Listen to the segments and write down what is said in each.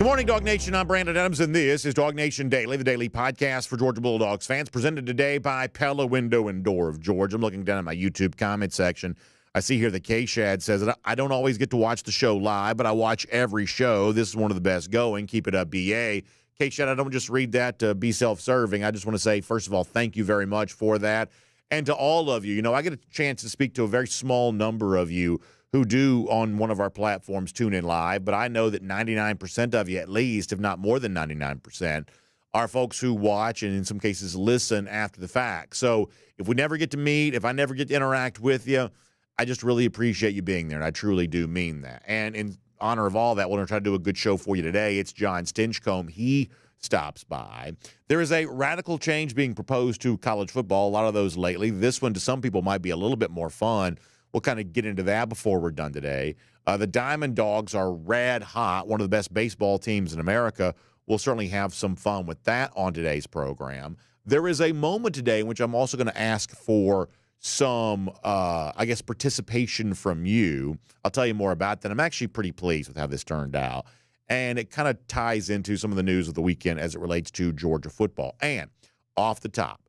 Good morning, Dog Nation. I'm Brandon Adams, and this is DawgNation Daily, the daily podcast for Georgia Bulldogs fans, presented today by Pella Window and Door of Georgia. I'm looking down at my YouTube comment section. I see here that K-Shad says that I don't always get to watch the show live, but I watch every show. This is one of the best going. Keep it up, BA. K-Shad, I don't just read that to be self-serving. I just want to say, first of all, thank you very much for that. And to all of you, I get a chance to speak to a very small number of you who do on one of our platforms tune in live, but I know that 99% of you, at least, if not more than 99%, are folks who watch and in some cases listen after the fact. So if we never get to meet, if I never get to interact with you, I just really appreciate you being there, and I truly do mean that. And in honor of all that, we're going to try to do a good show for you today. It's Jon Stinchcomb. He stops by. There is a radical change being proposed to college football, a lot of those lately. This one, to some people, might be a little bit more fun. We'll kind of get into that before we're done today. The Diamond Dawgs are red hot, one of the best baseball teams in America. We'll certainly have some fun with that on today's program. There is a moment today in which I'm also going to ask for some, participation from you. I'll tell you more about that. I'm actually pretty pleased with how this turned out. And it kind of ties into some of the news of the weekend as it relates to Georgia football. And off the top,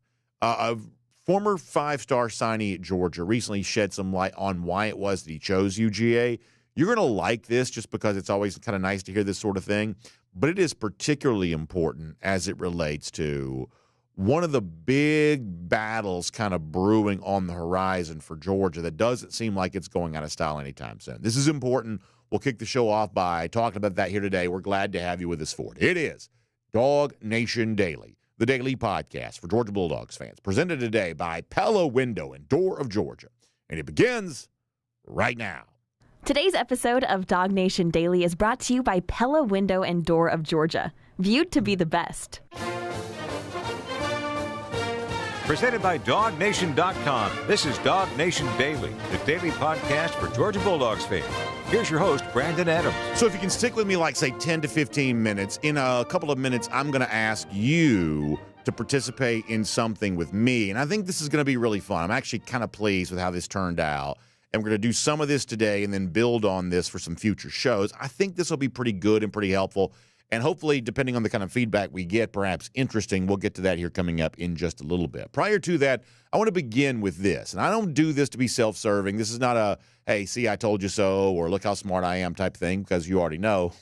former five-star signee at Georgia recently shed some light on why it was that he chose UGA. You're going to like this just because it's always kind of nice to hear this sort of thing, but it is particularly important as it relates to one of the big battles kind of brewing on the horizon for Georgia that doesn't seem like it's going out of style anytime soon. This is important. We'll kick the show off by talking about that here today. We're glad to have you with us for it. It is DawgNation Daily, the daily podcast for Georgia Bulldogs fans, presented today by Pella Window and Door of Georgia. And it begins right now. Today's episode of DawgNation Daily is brought to you by Pella Window and Door of Georgia, viewed to be the best. Presented by DawgNation.com. This is DawgNation Daily, the daily podcast for Georgia Bulldogs fans. Here's your host, Brandon Adams. So if you can stick with me like, say, 10 to 15 minutes, in a couple of minutes, I'm going to ask you to participate in something with me. And I think this is going to be really fun. I'm actually kind of pleased with how this turned out. And we're going to do some of this today and then build on this for some future shows. I think this will be pretty good and pretty helpful. And hopefully, depending on the kind of feedback we get, perhaps interesting. We'll get to that here coming up in just a little bit. Prior to that, I want to begin with this. And I don't do this to be self-serving. This is not a, hey, see, I told you so, or look how smart I am type thing, because you already know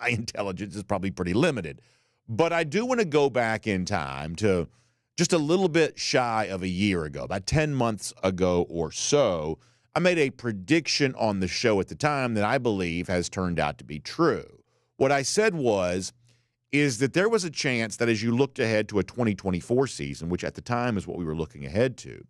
my intelligence is probably pretty limited. But I do want to go back in time to just a little bit shy of a year ago, about 10 months ago or so. I made a prediction on the show at the time that I believe has turned out to be true. What I said is that there was a chance that as you looked ahead to a 2024 season, which at the time is what we were looking ahead to,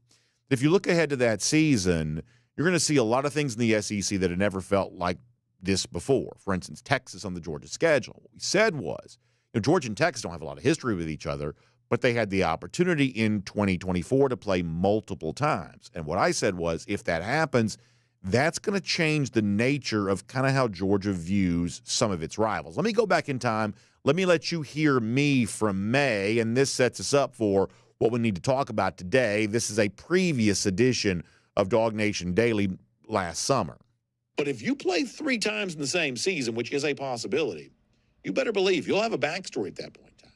if you look ahead to that season, you're going to see a lot of things in the SEC that had never felt like this before. For instance, Texas on the Georgia schedule. What we said was, Georgia and Texas don't have a lot of history with each other, but they had the opportunity in 2024 to play multiple times. And what I said was, if that happens, that's going to change the nature of kind of how Georgia views some of its rivals. Let me go back in time. Let me let you hear me from May, and this sets us up for what we need to talk about today. This is a previous edition of DawgNation Daily last summer. But if you play 3 times in the same season, which is a possibility, you better believe you'll have a backstory at that point in time.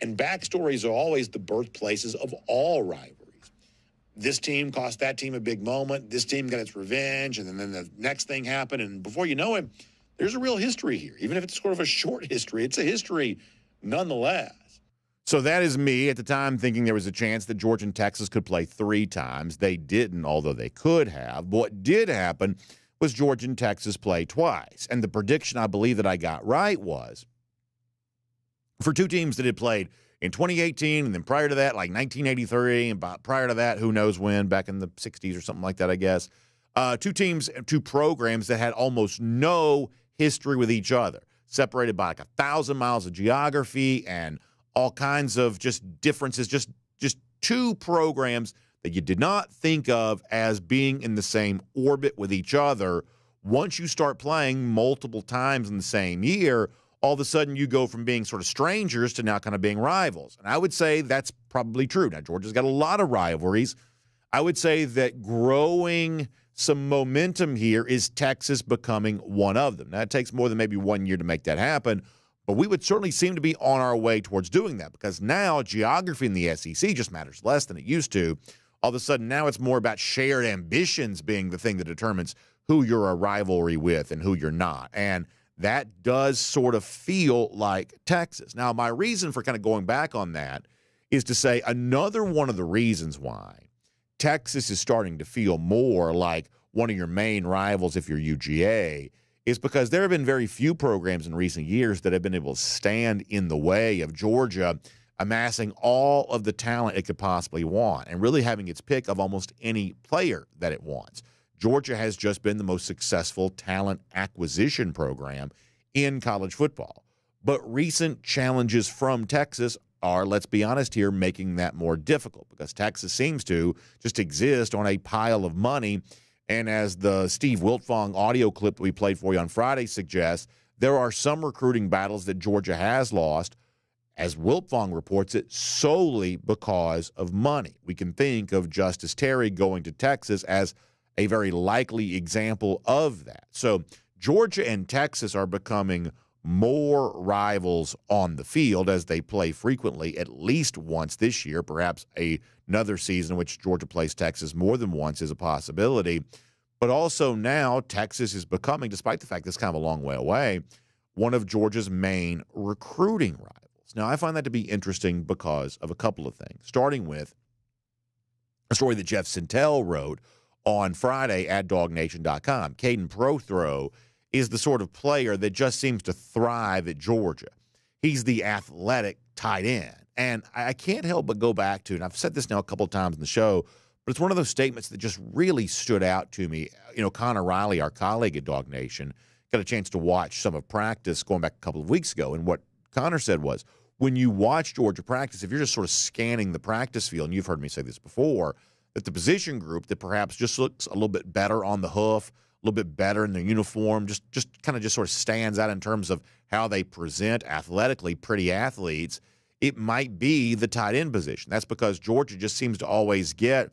And backstories are always the birthplaces of all rivalries. This team cost that team a big moment. This team got its revenge, and then the next thing happened. And before you know it, there's a real history here. Even if it's sort of a short history, it's a history nonetheless. So that is me at the time thinking there was a chance that Georgia and Texas could play 3 times. They didn't, although they could have. But what did happen was Georgia and Texas play twice. And the prediction I believe that I got right was for 2 teams that had played in 2018, and then prior to that, like 1983, and prior to that, who knows when, back in the 60s or something like that, I guess. 2 programs that had almost no history with each other, separated by like 1,000 miles of geography and all kinds of just differences, just 2 programs that you did not think of as being in the same orbit with each other. Once you start playing multiple times in the same year, all of a sudden you go from being sort of strangers to now kind of being rivals. And I would say that's probably true. Now, Georgia's got a lot of rivalries. I would say that growing some momentum here is Texas becoming one of them. Now, it takes more than maybe 1 year to make that happen, But we would certainly seem to be on our way towards doing that because now geography in the SEC just matters less than it used to. All of a sudden, now it's more about shared ambitions being the thing that determines who you're a rivalry with and who you're not. And that does sort of feel like Texas. Now, my reason for kind of going back on that is to say another one of the reasons why Texas is starting to feel more like one of your main rivals if you're UGA is because there have been very few programs in recent years that have been able to stand in the way of Georgia amassing all of the talent it could possibly want and really having its pick of almost any player that it wants. Georgia has just been the most successful talent acquisition program in college football. But recent challenges from Texas are, let's be honest here, making that more difficult because Texas seems to just exist on a pile of money. And as the Steve Wiltfong audio clip that we played for you on Friday suggests, there are some recruiting battles that Georgia has lost, as Wiltfong reports it, solely because of money. We can think of Justice Terry going to Texas as a very likely example of that. So Georgia and Texas are becoming more rivals on the field as they play frequently, at least once this year. Perhaps another season in which Georgia plays Texas more than once is a possibility. But also now Texas is becoming, despite the fact that it's kind of a long way away, one of Georgia's main recruiting rivals. Now, I find that to be interesting because of a couple of things, starting with a story that Jeff Sentell wrote on Friday at DawgNation.com. Caden Prothro is the sort of player that just seems to thrive at Georgia. He's the athletic tight end. And I can't help but go back to, and I've said this now a couple of times in the show, but it's one of those statements that just really stood out to me. You know, Connor Riley, our colleague at DawgNation, got a chance to watch some of practice going back a couple of weeks ago. And what Connor said was, when you watch Georgia practice, if you're just sort of scanning the practice field, and you've heard me say this before, that the position group that perhaps just looks a little bit better on the hoof, a little bit better in their uniform, just kind of just sort of stands out in terms of how they present athletically, pretty athletes, it might be the tight end position. That's because Georgia just seems to always get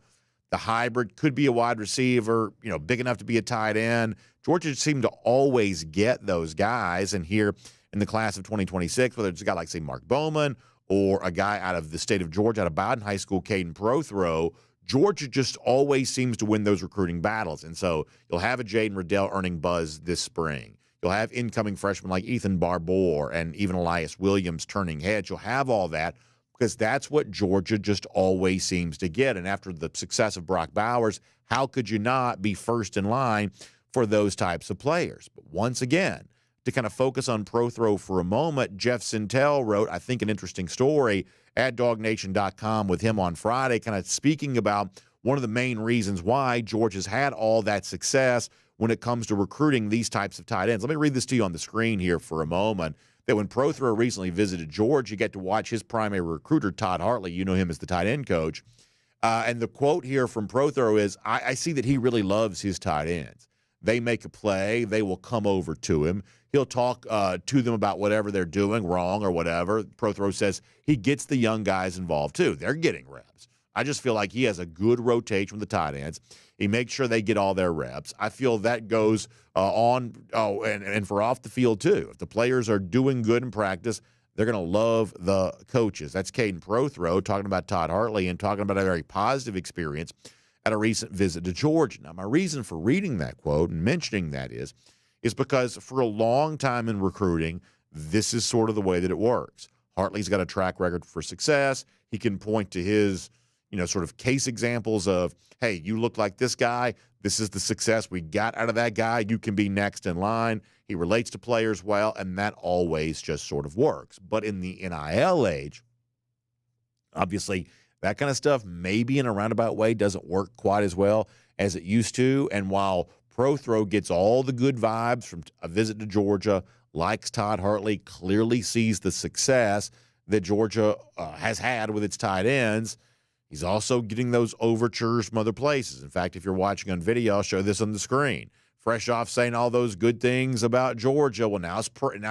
the hybrid, could be a wide receiver, you know, big enough to be a tight end. Georgia seemed to always get those guys. And here in the class of 2026, whether it's a guy like, say, Mark Bowman or a guy out of the state of Georgia, out of Bowden High School, Caden Prothro, Georgia just always seems to win those recruiting battles. And so you'll have a Jaden Riddell earning buzz this spring. You'll have incoming freshmen like Ethan Barbour and even Elias Williams turning heads. You'll have all that because that's what Georgia just always seems to get. And after the success of Brock Bowers, how could you not be first in line for those types of players? But once again, to kind of focus on Prothro for a moment, Jeff Sentell wrote, I think, an interesting story at DawgNation.com with him on Friday, kind of speaking about one of the main reasons why Georgia's had all that success when it comes to recruiting these types of tight ends. Let me read this to you on the screen here for a moment, that when Prothro recently visited Georgia, you get to watch his primary recruiter, Todd Hartley. You know him as the tight end coach. And the quote here from Prothro is, I see that he really loves his tight ends. They make a play. They will come over to him. He'll talk to them about whatever they're doing wrong or whatever. Prothro says he gets the young guys involved, too. They're getting reps. I just feel like he has a good rotation with the tight ends. He makes sure they get all their reps. I feel that goes and for off the field, too. If the players are doing good in practice, they're going to love the coaches. That's Caden Prothro talking about Todd Hartley and talking about a very positive experience at a recent visit to Georgia. Now, my reason for reading that quote and mentioning that is because for a long time in recruiting, this is sort of the way that it works. Hartley's got a track record for success. He can point to his, sort of case examples of, hey, you look like this guy. This is the success we got out of that guy. You can be next in line. He relates to players well, and that always just sort of works. But in the NIL age, obviously, that kind of stuff maybe in a roundabout way doesn't work quite as well as it used to. And while Prothro gets all the good vibes from a visit to Georgia, likes Todd Hartley, clearly sees the success that Georgia has had with its tight ends, he's also getting those overtures from other places. In fact, if you're watching on video, I'll show this on the screen. Fresh off saying all those good things about Georgia, well, now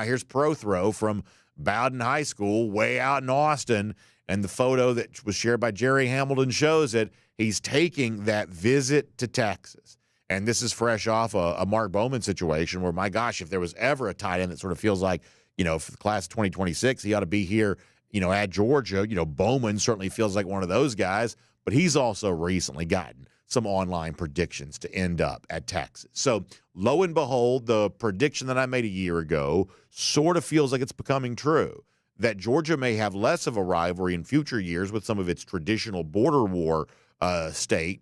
here's Prothro from Bowden High School way out in Austin, and the photo that was shared by Jerry Hamilton shows it. He's taking that visit to Texas. And this is fresh off a Mark Bowman situation where, my gosh, if there was ever a tight end that sort of feels like, for the class of 2026, he ought to be here, at Georgia. Bowman certainly feels like one of those guys, but he's also recently gotten some online predictions to end up at Texas. So lo and behold, the prediction that I made a year ago sort of feels like it's becoming true, that Georgia may have less of a rivalry in future years with some of its traditional border war state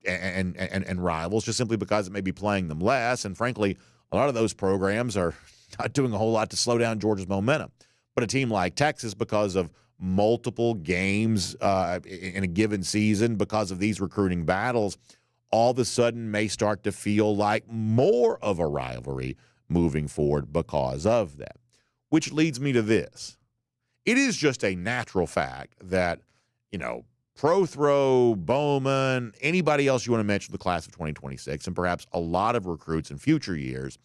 and rivals, just simply because it may be playing them less. And frankly, a lot of those programs are not doing a whole lot to slow down Georgia's momentum. But a team like Texas, because of multiple games in a given season, because of these recruiting battles, all of a sudden may start to feel like more of a rivalry moving forward because of that. Which leads me to this. It is just a natural fact that, Prothrow, Bowman, anybody else you want to mention the class of 2026, and perhaps a lot of recruits in future years,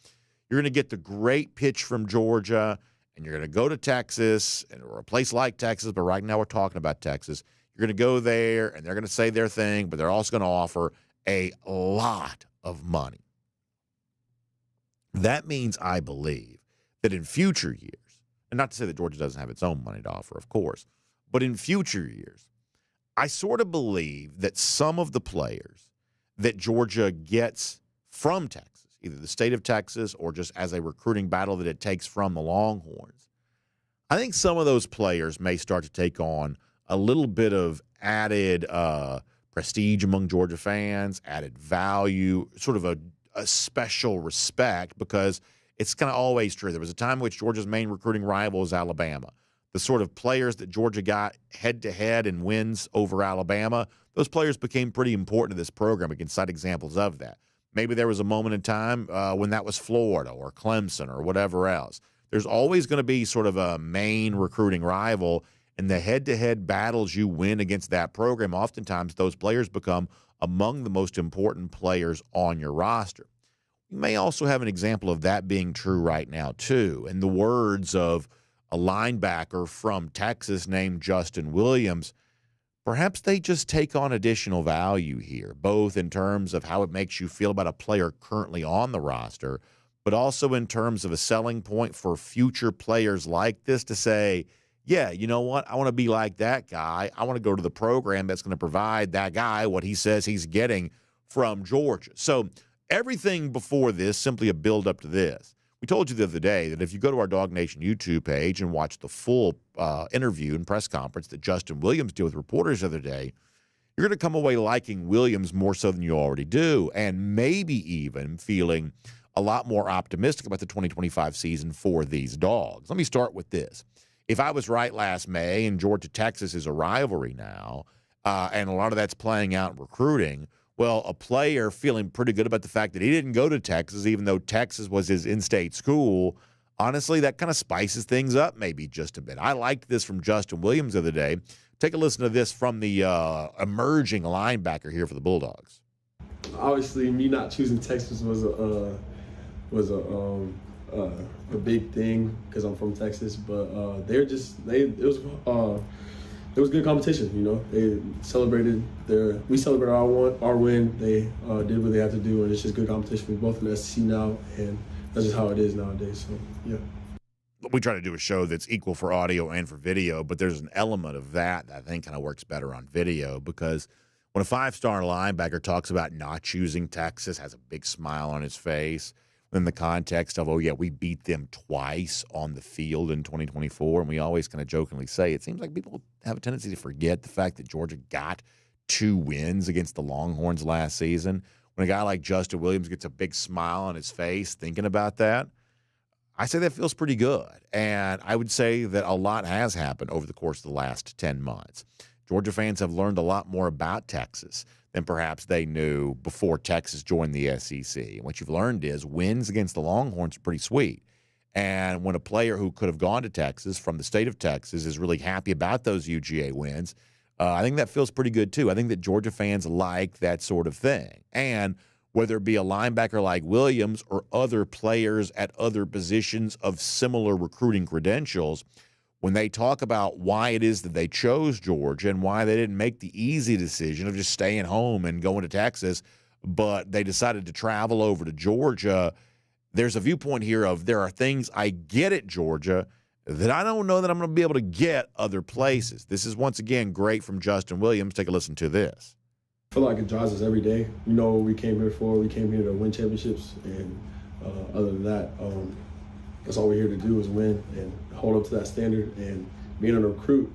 you're going to get the great pitch from Georgia, and you're going to go to Texas or a place like Texas, but right now we're talking about Texas. You're going to go there, and they're going to say their thing, but they're also going to offer a lot of money. That means, I believe, that in future years, and not to say that Georgia doesn't have its own money to offer, of course, but in future years, I sort of believe that some of the players that Georgia gets from Texas, either the state of Texas or just as a recruiting battle that it takes from the Longhorns, I think some of those players may start to take on a little bit of added prestige among Georgia fans, added value, sort of a special respect, because it's kind of always true. There was a time in which Georgia's main recruiting rival was Alabama. The sort of players that Georgia got head-to-head and wins over Alabama, those players became pretty important to this program. We can cite examples of that. Maybe there was a moment in time when that was Florida or Clemson or whatever else. There's always going to be sort of a main recruiting rival, and the head-to-head battles you win against that program, oftentimes those players become among the most important players on your roster. You may also have an example of that being true right now, too. In the words of a linebacker from Texas named Justin Williams, perhaps they just take on additional value here, both in terms of how it makes you feel about a player currently on the roster, but also in terms of a selling point for future players like this to say, yeah, you know what? I want to be like that guy. I want to go to the program that's going to provide that guy what he says he's getting from Georgia. So everything before this, simply a build up to this. We told you the other day that if you go to our DawgNation YouTube page and watch the full interview and press conference that Justin Williams did with reporters the other day, you're going to come away liking Williams more so than you already do, and maybe even feeling a lot more optimistic about the 2025 season for these Dogs. Let me start with this. If I was right last May and Georgia-Texas is a rivalry now, and a lot of that's playing out in recruiting, well, a player feeling pretty good about the fact that he didn't go to Texas, even though Texas was his in-state school, honestly, that kind of spices things up maybe just a bit. I liked this from Justin Williams the other day. Take a listen to this from the emerging linebacker here for the Bulldogs. Obviously, me not choosing Texas was a big thing because I'm from Texas, but it was good competition. They celebrated we celebrated our win. They did what they had to do, and it's just good competition. We're both in the SEC now, and that's just how it is nowadays. So yeah. We try to do a show that's equal for audio and for video, but there's an element of that I think kind of works better on video, because when a five-star linebacker talks about not choosing Texas, has a big smile on his face, in the context of, oh, yeah, we beat them twice on the field in 2024, and we always kind of jokingly say it seems like people have a tendency to forget the fact that Georgia got 2 wins against the Longhorns last season. When a guy like Justin Williams gets a big smile on his face thinking about that, I say that feels pretty good. And I would say that a lot has happened over the course of the last 10 months. Georgia fans have learned a lot more about Texas than perhaps they knew before Texas joined the SEC. And what you've learned is wins against the Longhorns are pretty sweet. And when a player who could have gone to Texas from the state of Texas is really happy about those UGA wins, I think that feels pretty good too. I think that Georgia fans like that sort of thing. And whether it be a linebacker like Williams or other players at other positions of similar recruiting credentials, when they talk about why it is that they chose Georgia and why they didn't make the easy decision of just staying home and going to Texas, but they decided to travel over to Georgia, there's a viewpoint here of there are things I get at Georgia that I don't know that I'm going to be able to get other places. This is, once again, great from Justin Williams. Take a listen to this. I feel like it drives us every day. We know what we came here for. We came here to win championships, and other than that, that's all we're here to do is win and hold up to that standard. And being a recruit,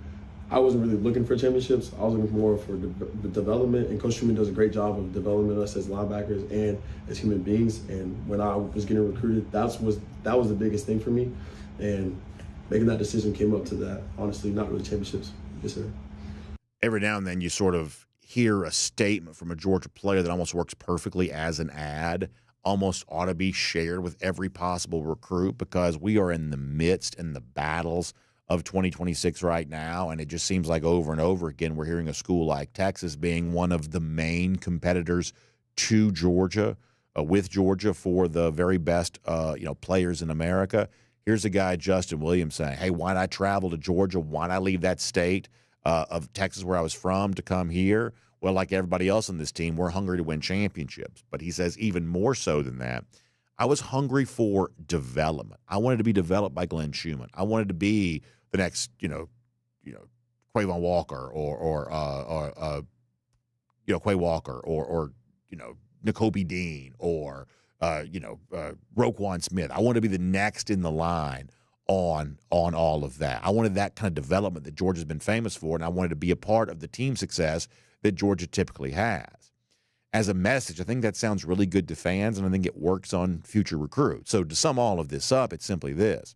I wasn't really looking for championships. I was looking more for the development, and Coach Truman does a great job of developing us as linebackers and as human beings. And when I was getting recruited, that was the biggest thing for me. And making that decision came up to that. Honestly, not really championships. Yes, sir. Every now and then you sort of hear a statement from a Georgia player that almost works perfectly as an ad, almost ought to be shared with every possible recruit, because we are in the midst and the battles of 2026 right now, and it just seems like over and over again we're hearing a school like Texas being one of the main competitors to Georgia, with Georgia for the very best players in America. Here's a guy, Justin Williams, saying, hey, why'd I travel to Georgia? Why'd I leave that state of Texas where I was from to come here? Well, like everybody else on this team, we're hungry to win championships. But he says even more so than that, I was hungry for development. I wanted to be developed by Glenn Schumann. I wanted to be the next, Quavon Walker or Quay Walker or N'Kobe Dean or Roquan Smith. I wanted to be the next in the line on all of that. I wanted that kind of development that Georgia's been famous for, and I wanted to be a part of the team success that Georgia typically has. As a message, I think that sounds really good to fans, and I think it works on future recruits. So to sum all of this up, it's simply this.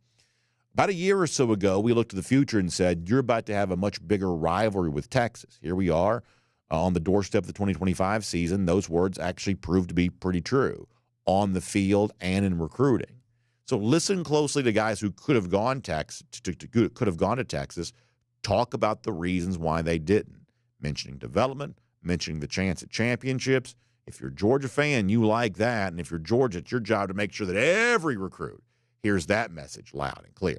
About a year or so ago, we looked to the future and said, you're about to have a much bigger rivalry with Texas. Here we are on the doorstep of the 2025 season. Those words actually proved to be pretty true on the field and in recruiting. So listen closely to guys who could have gone to Texas, talk about the reasons why they didn't, mentioning development, mentioning the chance at championships. If you're a Georgia fan, you like that, and if you're Georgia, it's your job to make sure that every recruit hears that message loud and clear.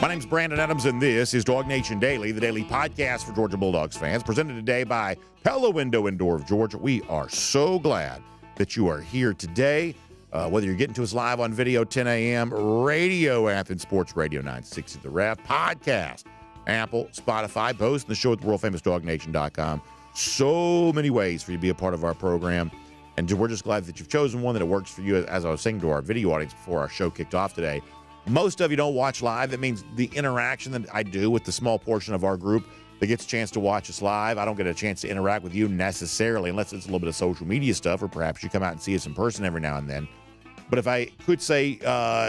My name's Brandon Adams, and this is DawgNation Daily, the daily podcast for Georgia Bulldogs fans, presented today by Pella Window and Door of Georgia. We are so glad that you are here today. Whether you're getting to us live on video, 10 a.m., radio, Athens Sports Radio 960 The Ref, podcast, Apple, Spotify, posting the show at the world-famous DawgNation.com. So many ways for you to be a part of our program. And we're just glad that you've chosen one that it works for you. As I was saying to our video audience before our show kicked off today, most of you don't watch live. That means the interaction that I do with the small portion of our group that gets a chance to watch us live, I don't get a chance to interact with you necessarily unless it's a little bit of social media stuff, or perhaps you come out and see us in person every now and then. But if I could say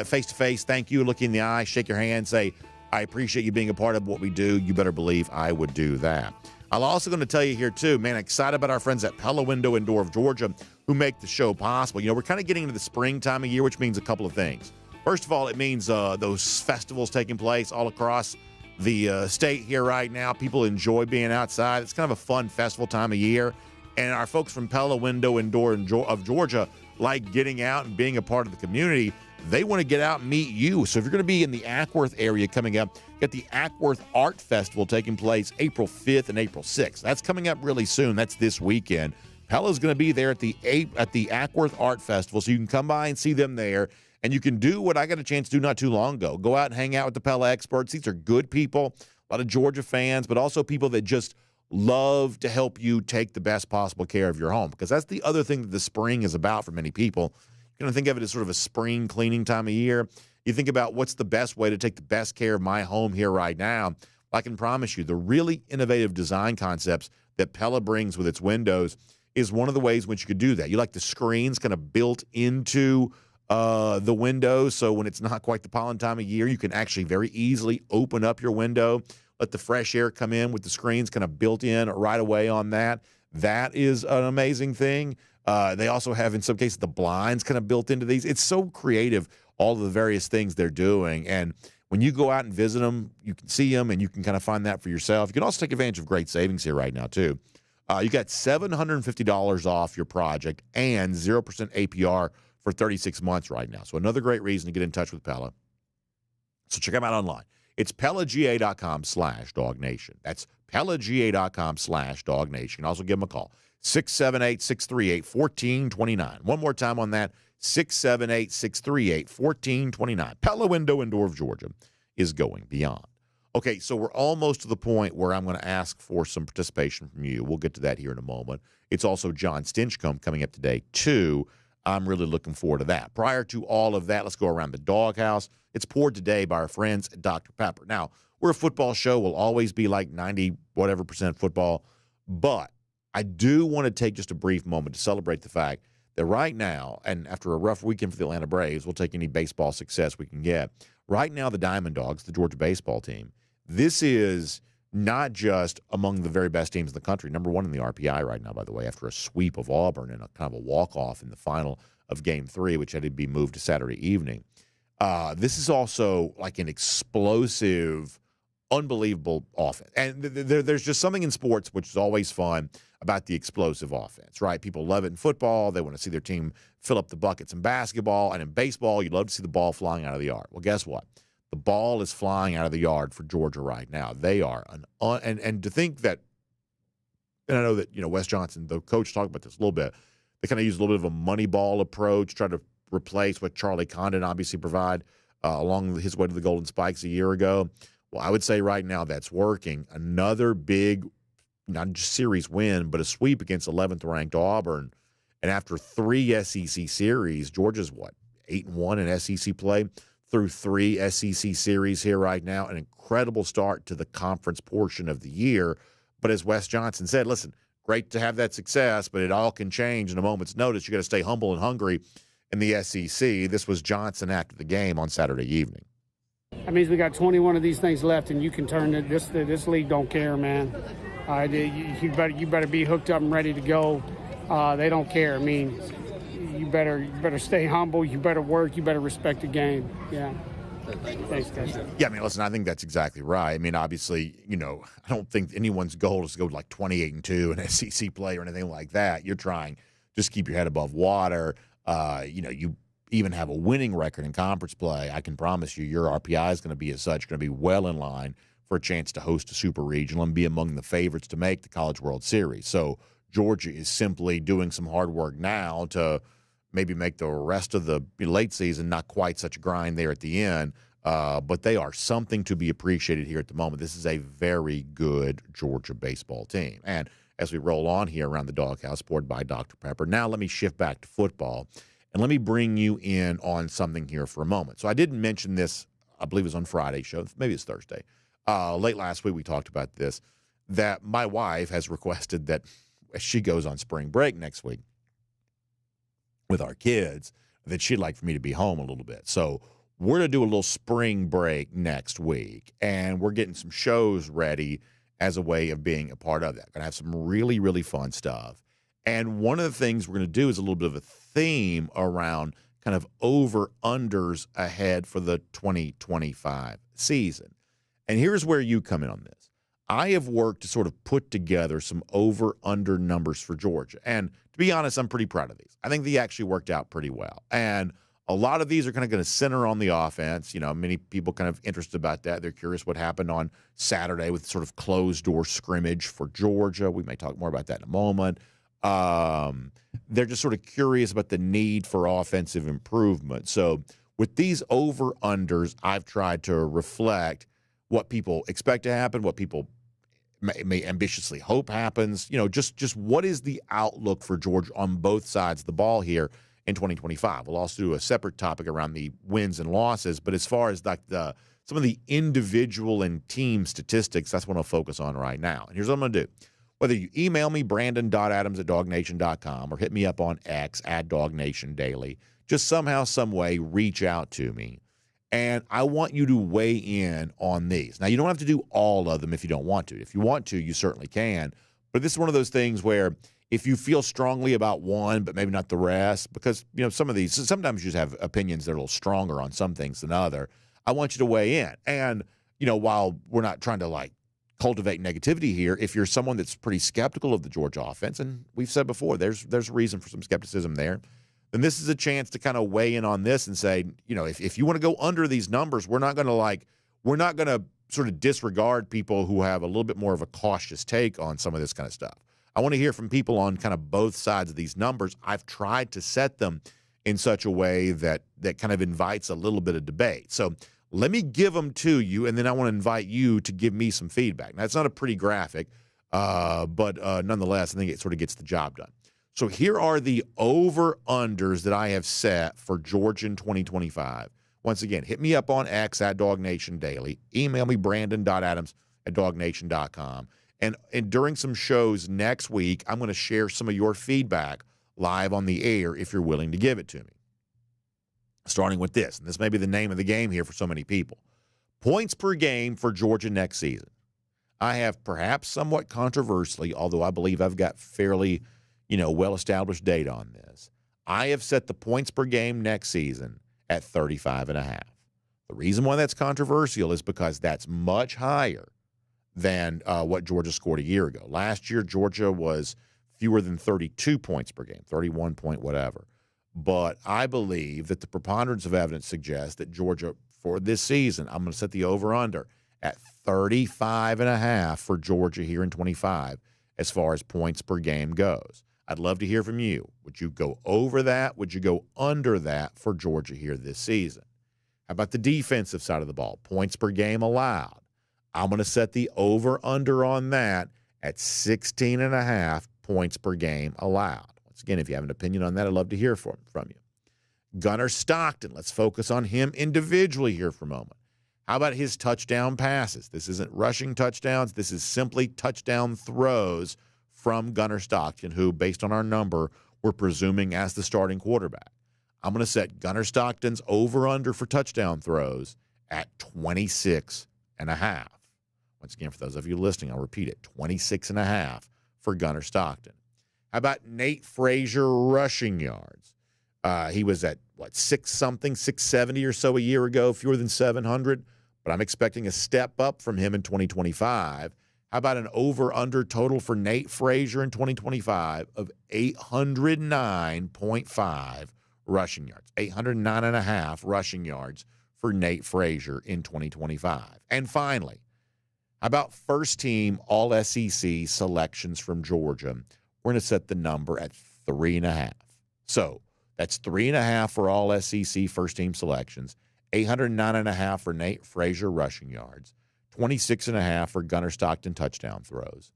face-to-face, thank you, look you in the eye, shake your hand, say, I appreciate you being a part of what we do, you better believe I would do that. I'm also going to tell you here, too, man, excited about our friends at Pella Window and Door of Georgia who make the show possible. You know, we're kind of getting into the spring time of year, which means a couple of things. First of all, it means those festivals taking place all across the state here right now. People enjoy being outside. It's kind of a fun festival time of year. And our folks from Pella Window and Door of Georgia like getting out and being a part of the community. They want to get out and meet you. So if you're going to be in the Ackworth area coming up, get the Ackworth Art Festival taking place April 5th and April 6th. That's coming up really soon. That's this weekend. Pella's going to be there at the Ackworth Art Festival, so you can come by and see them there. And you can do what I got a chance to do not too long ago. Go out and hang out with the Pella experts. These are good people, a lot of Georgia fans, but also people that just love to help you take the best possible care of your home, because that's the other thing that the spring is about for many people. You're going to think of it as sort of a spring cleaning time of year. You think about what's the best way to take the best care of my home here right now. I can promise you the really innovative design concepts that Pella brings with its windows is one of the ways in which you could do that. You like the screens kind of built into the windows, so when it's not quite the pollen time of year, you can actually very easily open up your window, let the fresh air come in with the screens kind of built in right away on that. That is an amazing thing. They also have, in some cases, the blinds kind of built into these. It's so creative, all of the various things they're doing. And when you go out and visit them, you can see them and you can kind of find that for yourself. You can also take advantage of great savings here right now, too. You got $750 off your project and 0% APR for 36 months right now. So another great reason to get in touch with Pella. So check them out online. It's PellaGA.com/DawgNation. That's PellaGA.com/DawgNation. You can also give them a call. 678-638-1429. One more time on that, 678-638-1429. Pella Window and Door of Georgia is going beyond. Okay, so we're almost to the point where I'm going to ask for some participation from you. We'll get to that here in a moment. It's also Jon Stinchcomb coming up today, too. I'm really looking forward to that. Prior to all of that, let's go around the DawgHouse. It's poured today by our friends at Dr. Pepper. Now, we're a football show. We'll always be like 90% football. But I do want to take just a brief moment to celebrate the fact that right now, and after a rough weekend for the Atlanta Braves, we'll take any baseball success we can get. Right now, the Diamond Dawgs, the Georgia baseball team, this is not just among the very best teams in the country. Number one in the RPI right now, by the way, after a sweep of Auburn and a kind of a walk-off in the final of Game 3, which had to be moved to Saturday evening. This is also like an explosive, unbelievable offense. And there's just something in sports which is always fun about the explosive offense, right? People love it in football. They want to see their team fill up the buckets in basketball. And in baseball, you love to see the ball flying out of the yard. Well, guess what? The ball is flying out of the yard for Georgia right now. They are and to think that, and I know that Wes Johnson, the coach, talked about this a little bit. They kind of use a little bit of a money ball approach, try to replace what Charlie Condon obviously provide along his way to the Golden Spikes a year ago. Well, I would say right now that's working. Another big, not just series win, but a sweep against 11th ranked Auburn. And after 3 SEC series, Georgia's 8-1 in SEC play. Through 3 SEC series here right now, an incredible start to the conference portion of the year. But as Wes Johnson said, listen, great to have that success, but it all can change in a moment's notice. You got to stay humble and hungry in the SEC. This was Johnson after the game on Saturday evening. That means we got 21 of these things left, and you can turn it. This league don't care, man. You better be hooked up and ready to go. They don't care. I mean, you better stay humble. You better work. You better respect the game. Yeah. Thanks, guys. Yeah, I mean, listen, I think that's exactly right. I mean, obviously, I don't think anyone's goal is to go like 28-2 in SEC play or anything like that. You're trying just keep your head above water. You even have a winning record in conference play. I can promise you your RPI is going to be as such, going to be well in line for a chance to host a super regional and be among the favorites to make the College World Series. So Georgia is simply doing some hard work now to maybe make the rest of the late season not quite such a grind there at the end. But they are something to be appreciated here at the moment. This is a very good Georgia baseball team. And as we roll on here around the DawgHouse, poured by Dr. Pepper, now let me shift back to football. And let me bring you in on something here for a moment. So I didn't mention this, I believe it was on Friday's show. Maybe it's Thursday. Late last week we talked about this, that my wife has requested that as she goes on spring break next week with our kids, that she'd like for me to be home a little bit. So we're going to do a little spring break next week, and we're getting some shows ready as a way of being a part of that. Going to have some really, really fun stuff. And one of the things we're going to do is a little bit of a theme around kind of over-unders ahead for the 2025 season. And here's where you come in on this. I have worked to sort of put together some over-under numbers for Georgia. And to be honest, I'm pretty proud of these. I think they actually worked out pretty well. And a lot of these are kind of going to center on the offense. Many people kind of interested about that. They're curious what happened on Saturday with sort of closed-door scrimmage for Georgia. We may talk more about that in a moment. They're just sort of curious about the need for offensive improvement. So with these over-unders, I've tried to reflect what people expect to happen, what people may ambitiously hope happens. Just what is the outlook for Georgia on both sides of the ball here in 2025? We'll also do a separate topic around the wins and losses, but as far as like some of the individual and team statistics, that's what I'll focus on right now. And here's what I'm going to do. Whether you email me, brandon.adams@DawgNation.com, or hit me up on X @DawgNation Daily, just somehow, some way, reach out to me. And I want you to weigh in on these. Now, you don't have to do all of them if you don't want to. If you want to, you certainly can. But this is one of those things where if you feel strongly about one, but maybe not the rest, because, some of these, sometimes you just have opinions that are a little stronger on some things than other. I want you to weigh in. And, while we're not trying to cultivate negativity here, if you're someone that's pretty skeptical of the Georgia offense, and we've said before, there's a reason for some skepticism there, then this is a chance to kind of weigh in on this and say, if you want to go under these numbers, we're not going to sort of disregard people who have a little bit more of a cautious take on some of this kind of stuff. I want to hear from people on kind of both sides of these numbers. I've tried to set them in such a way that kind of invites a little bit of debate. So let me give them to you, and then I want to invite you to give me some feedback. Now, it's not a pretty graphic, but nonetheless, I think it sort of gets the job done. So here are the over-unders that I have set for Georgia in 2025. Once again, hit me up on X at DawgNation Daily. Email me, brandon.adams@DawgNation.com. And during some shows next week, I'm going to share some of your feedback live on the air if you're willing to give it to me. Starting with this, and this may be the name of the game here for so many people. Points per game for Georgia next season. I have perhaps somewhat controversially, although I believe I've got fairly, well-established data on this. I have set the points per game next season at 35.5. The reason why that's controversial is because that's much higher than what Georgia scored a year ago. Last year, Georgia was fewer than 32 points per game, 31 point whatever. But I believe that the preponderance of evidence suggests that Georgia, for this season, I'm going to set the over-under at 35.5 for Georgia here in 25 as far as points per game goes. I'd love to hear from you. Would you go over that? Would you go under that for Georgia here this season? How about the defensive side of the ball? Points per game allowed. I'm going to set the over-under on that at 16.5 points per game allowed. Once again, if you have an opinion on that, I'd love to hear from you. Gunnar Stockton, let's focus on him individually here for a moment. How about his touchdown passes? This isn't rushing touchdowns. This is simply touchdown throws from Gunnar Stockton, who, based on our number, we're presuming as the starting quarterback. I'm going to set Gunnar Stockton's over-under for touchdown throws at 26.5. Once again, for those of you listening, I'll repeat it, 26.5 for Gunnar Stockton. How about Nate Frazier rushing yards? He was at, 670 or so a year ago, fewer than 700, but I'm expecting a step up from him in 2025. How about an over-under total for Nate Frazier in 2025 of 809.5 rushing yards, 809.5 rushing yards for Nate Frazier in 2025. And finally, how about first-team All-SEC selections from Georgia? We're going to set the number at 3.5. So that's 3.5 for All-SEC first-team selections, 809.5 for Nate Frazier rushing yards, 26.5 for Gunnar Stockton touchdown throws,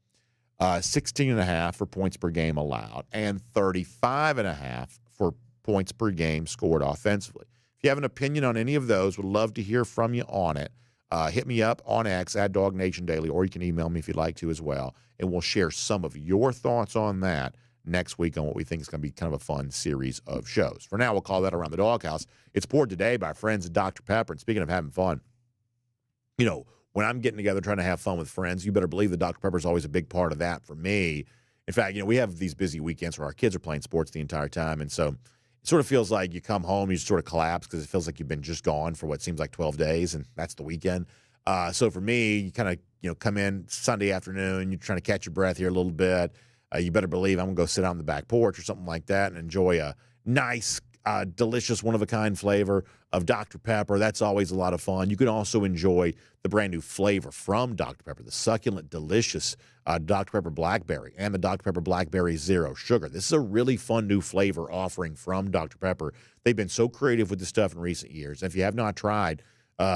16.5 for points per game allowed, and 35.5 for points per game scored offensively. If you have an opinion on any of those, would love to hear from you on it. Hit me up on X at DawgNation Daily, or you can email me if you'd like to as well, and we'll share some of your thoughts on that next week on what we think is going to be kind of a fun series of shows. For now, we'll call that Around the DawgHouse. It's poured today by friends at Dr. Pepper. And speaking of having fun, when I'm getting together trying to have fun with friends, you better believe that Dr. Pepper is always a big part of that for me. In fact, we have these busy weekends where our kids are playing sports the entire time, and so it sort of feels like you come home, you sort of collapse because it feels like you've been just gone for what seems like 12 days, and that's the weekend. So for me, you kind of come in Sunday afternoon, you're trying to catch your breath here a little bit. You better believe I'm going to go sit out on the back porch or something like that and enjoy a nice, delicious, one-of-a-kind flavor of Dr. Pepper. That's always a lot of fun. You can also enjoy the brand-new flavor from Dr. Pepper, the succulent, delicious Dr. Pepper Blackberry and the Dr. Pepper Blackberry Zero Sugar. This is a really fun new flavor offering from Dr. Pepper. They've been so creative with this stuff in recent years. And if you have not tried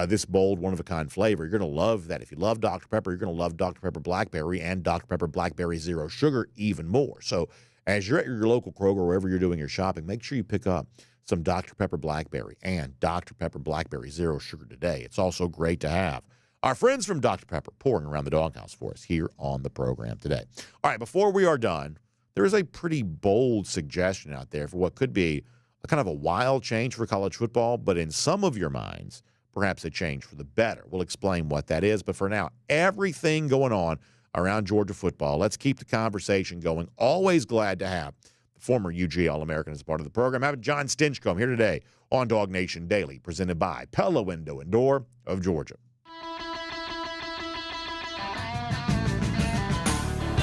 this bold, one-of-a-kind flavor, you're going to love that. If you love Dr. Pepper, you're going to love Dr. Pepper Blackberry and Dr. Pepper Blackberry Zero Sugar even more. So as you're at your local Kroger, wherever you're doing your shopping, make sure you pick up some Dr. Pepper Blackberry and Dr. Pepper Blackberry Zero Sugar today. It's also great to have our friends from Dr. Pepper pouring around the DawgHouse for us here on the program today. All right, before we are done, there is a pretty bold suggestion out there for what could be a kind of a wild change for college football, but in some of your minds, perhaps a change for the better. We'll explain what that is, but for now, everything going on around Georgia football, let's keep the conversation going. Always glad to have former UGA All-American as part of the program. I have Jon Stinchcomb here today on DawgNation Daily, presented by Pella Window and Door of Georgia.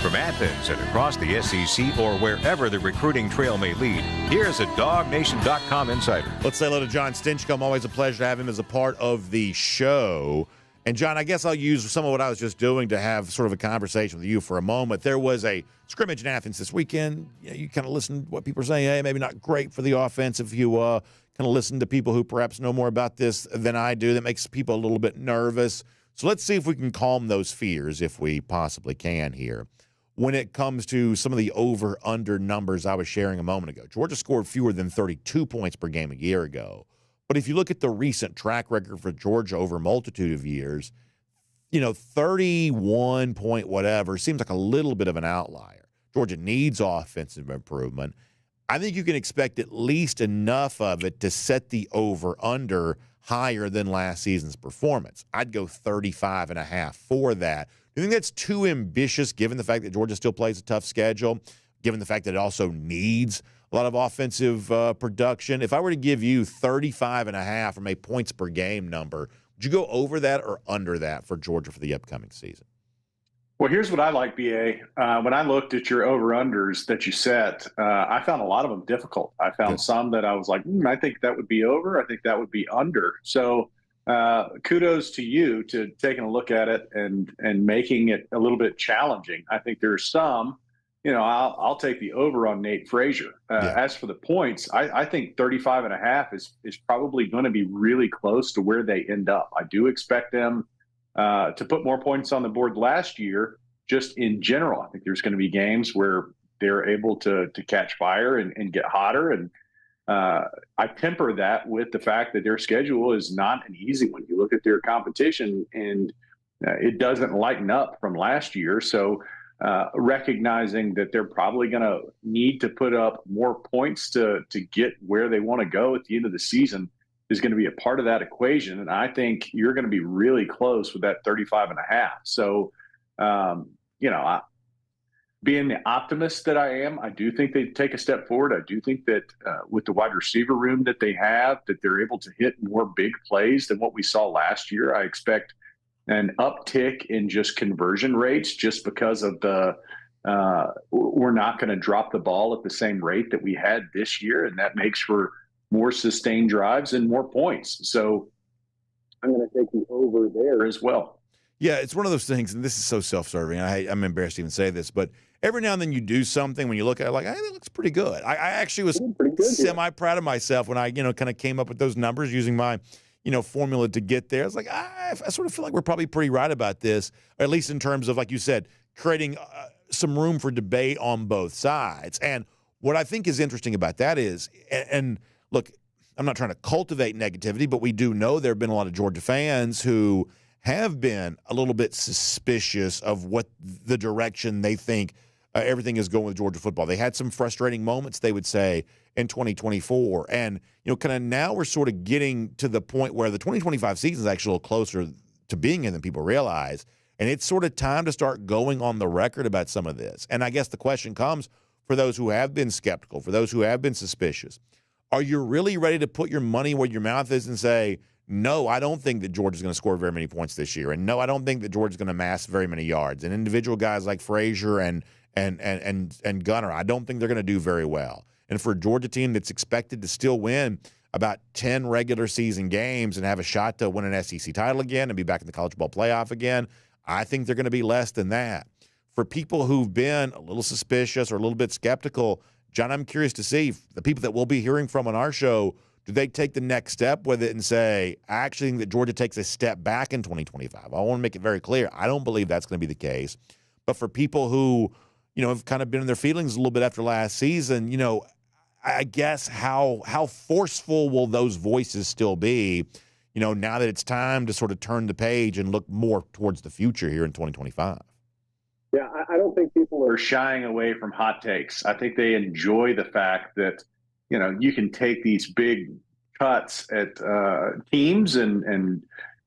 From Athens and across the SEC or wherever the recruiting trail may lead, here's a DawgNation.com insider. Let's say hello to Jon Stinchcomb. Always a pleasure to have him as a part of the show. And, John, I guess I'll use some of what I was just doing to have sort of a conversation with you for a moment. There was a scrimmage in Athens this weekend. You kind of listen to what people are saying. Hey, maybe not great for the offense if you kind of listen to people who perhaps know more about this than I do. That makes people a little bit nervous. So let's see if we can calm those fears if we possibly can here. When it comes to some of the over-under numbers I was sharing a moment ago, Georgia scored fewer than 32 points per game a year ago. But if you look at the recent track record for Georgia over a multitude of years, 31 point whatever seems like a little bit of an outlier. Georgia needs offensive improvement. I think you can expect at least enough of it to set the over-under higher than last season's performance. I'd go 35.5 for that. Do you think that's too ambitious given the fact that Georgia still plays a tough schedule, given the fact that it also needs a lot of offensive production? If I were to give you 35.5 from a points per game number, would you go over that or under that for Georgia for the upcoming season? Well, here's what I like, BA. When I looked at your over-unders that you set, I found a lot of them difficult. I found some that I was like, I think that would be over. I think that would be under. So kudos to you to taking a look at it and making it a little bit challenging. I think there's some, I'll take the over on Nate Frazier. As for the points, I think 35.5 is probably going to be really close to where they end up. I do expect them to put more points on the board last year, just in general. I think there's going to be games where they're able to catch fire and get hotter. And I temper that with the fact that their schedule is not an easy one. You look at their competition and it doesn't lighten up from last year. So recognizing that they're probably going to need to put up more points to get where they want to go at the end of the season is going to be a part of that equation. And I think you're going to be really close with that 35.5. So, being the optimist that I am, I do think they take a step forward. I do think that with the wide receiver room that they have, that they're able to hit more big plays than what we saw last year. I expect an uptick in just conversion rates just because of we're not going to drop the ball at the same rate that we had this year. And that makes for more sustained drives and more points. So I'm going to take the over there as well. Yeah, it's one of those things, and this is so self-serving. I'm embarrassed to even say this, but every now and then you do something when you look at it like, hey, that looks pretty good. I actually was semi-proud of myself when I, kind of came up with those numbers using my, formula to get there. I was like, I sort of feel like we're probably pretty right about this, or at least in terms of, like you said, creating some room for debate on both sides. And what I think is interesting about that is, and look, I'm not trying to cultivate negativity, but we do know there have been a lot of Georgia fans who have been a little bit suspicious of what the direction they think everything is going with Georgia football. They had some frustrating moments, they would say, in 2024. And, kind of now we're sort of getting to the point where the 2025 season is actually a little closer to being in than people realize. And it's sort of time to start going on the record about some of this. And I guess the question comes for those who have been skeptical, for those who have been suspicious. Are you really ready to put your money where your mouth is and say, no, I don't think that Georgia's going to score very many points this year, and no, I don't think that Georgia's going to amass very many yards. And individual guys like Frazier and Gunner, I don't think they're going to do very well. And for a Georgia team that's expected to still win about 10 regular season games and have a shot to win an SEC title again and be back in the college ball playoff again, I think they're going to be less than that. For people who've been a little suspicious or a little bit skeptical, John, I'm curious to see the people that we'll be hearing from on our show, do they take the next step with it and say, I actually think that Georgia takes a step back in 2025? I want to make it very clear. I don't believe that's going to be the case. But for people who, have kind of been in their feelings a little bit after last season, I guess how forceful will those voices still be, now that it's time to sort of turn the page and look more towards the future here in 2025? Yeah, I don't think people are shying away from hot takes. I think they enjoy the fact that, you can take these big cuts at teams and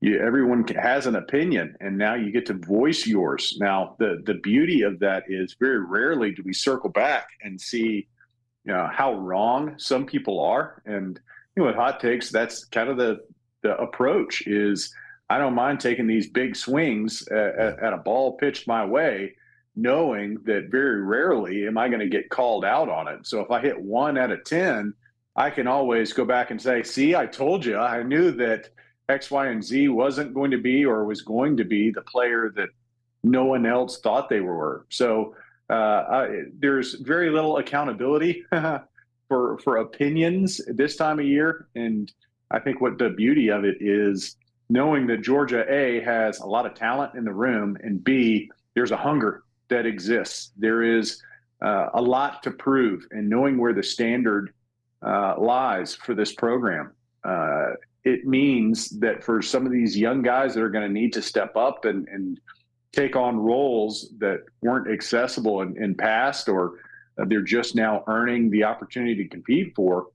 everyone has an opinion, and now you get to voice yours. Now, the beauty of that is very rarely do we circle back and see, how wrong some people are. And, with hot takes, that's kind of the approach is I don't mind taking these big swings at a ball pitched my way, knowing that very rarely am I going to get called out on it. So if I hit 1 out of 10, I can always go back and say, see, I told you, I knew that X, Y, and Z wasn't going to be or was going to be the player that no one else thought they were. So there's very little accountability for opinions this time of year. And I think what the beauty of it is knowing that Georgia, A, has a lot of talent in the room, and B, there's a hunger that exists. There is a lot to prove, and knowing where the standard lies for this program. It means that for some of these young guys that are going to need to step up and take on roles that weren't accessible in past, or they're just now earning the opportunity to compete for,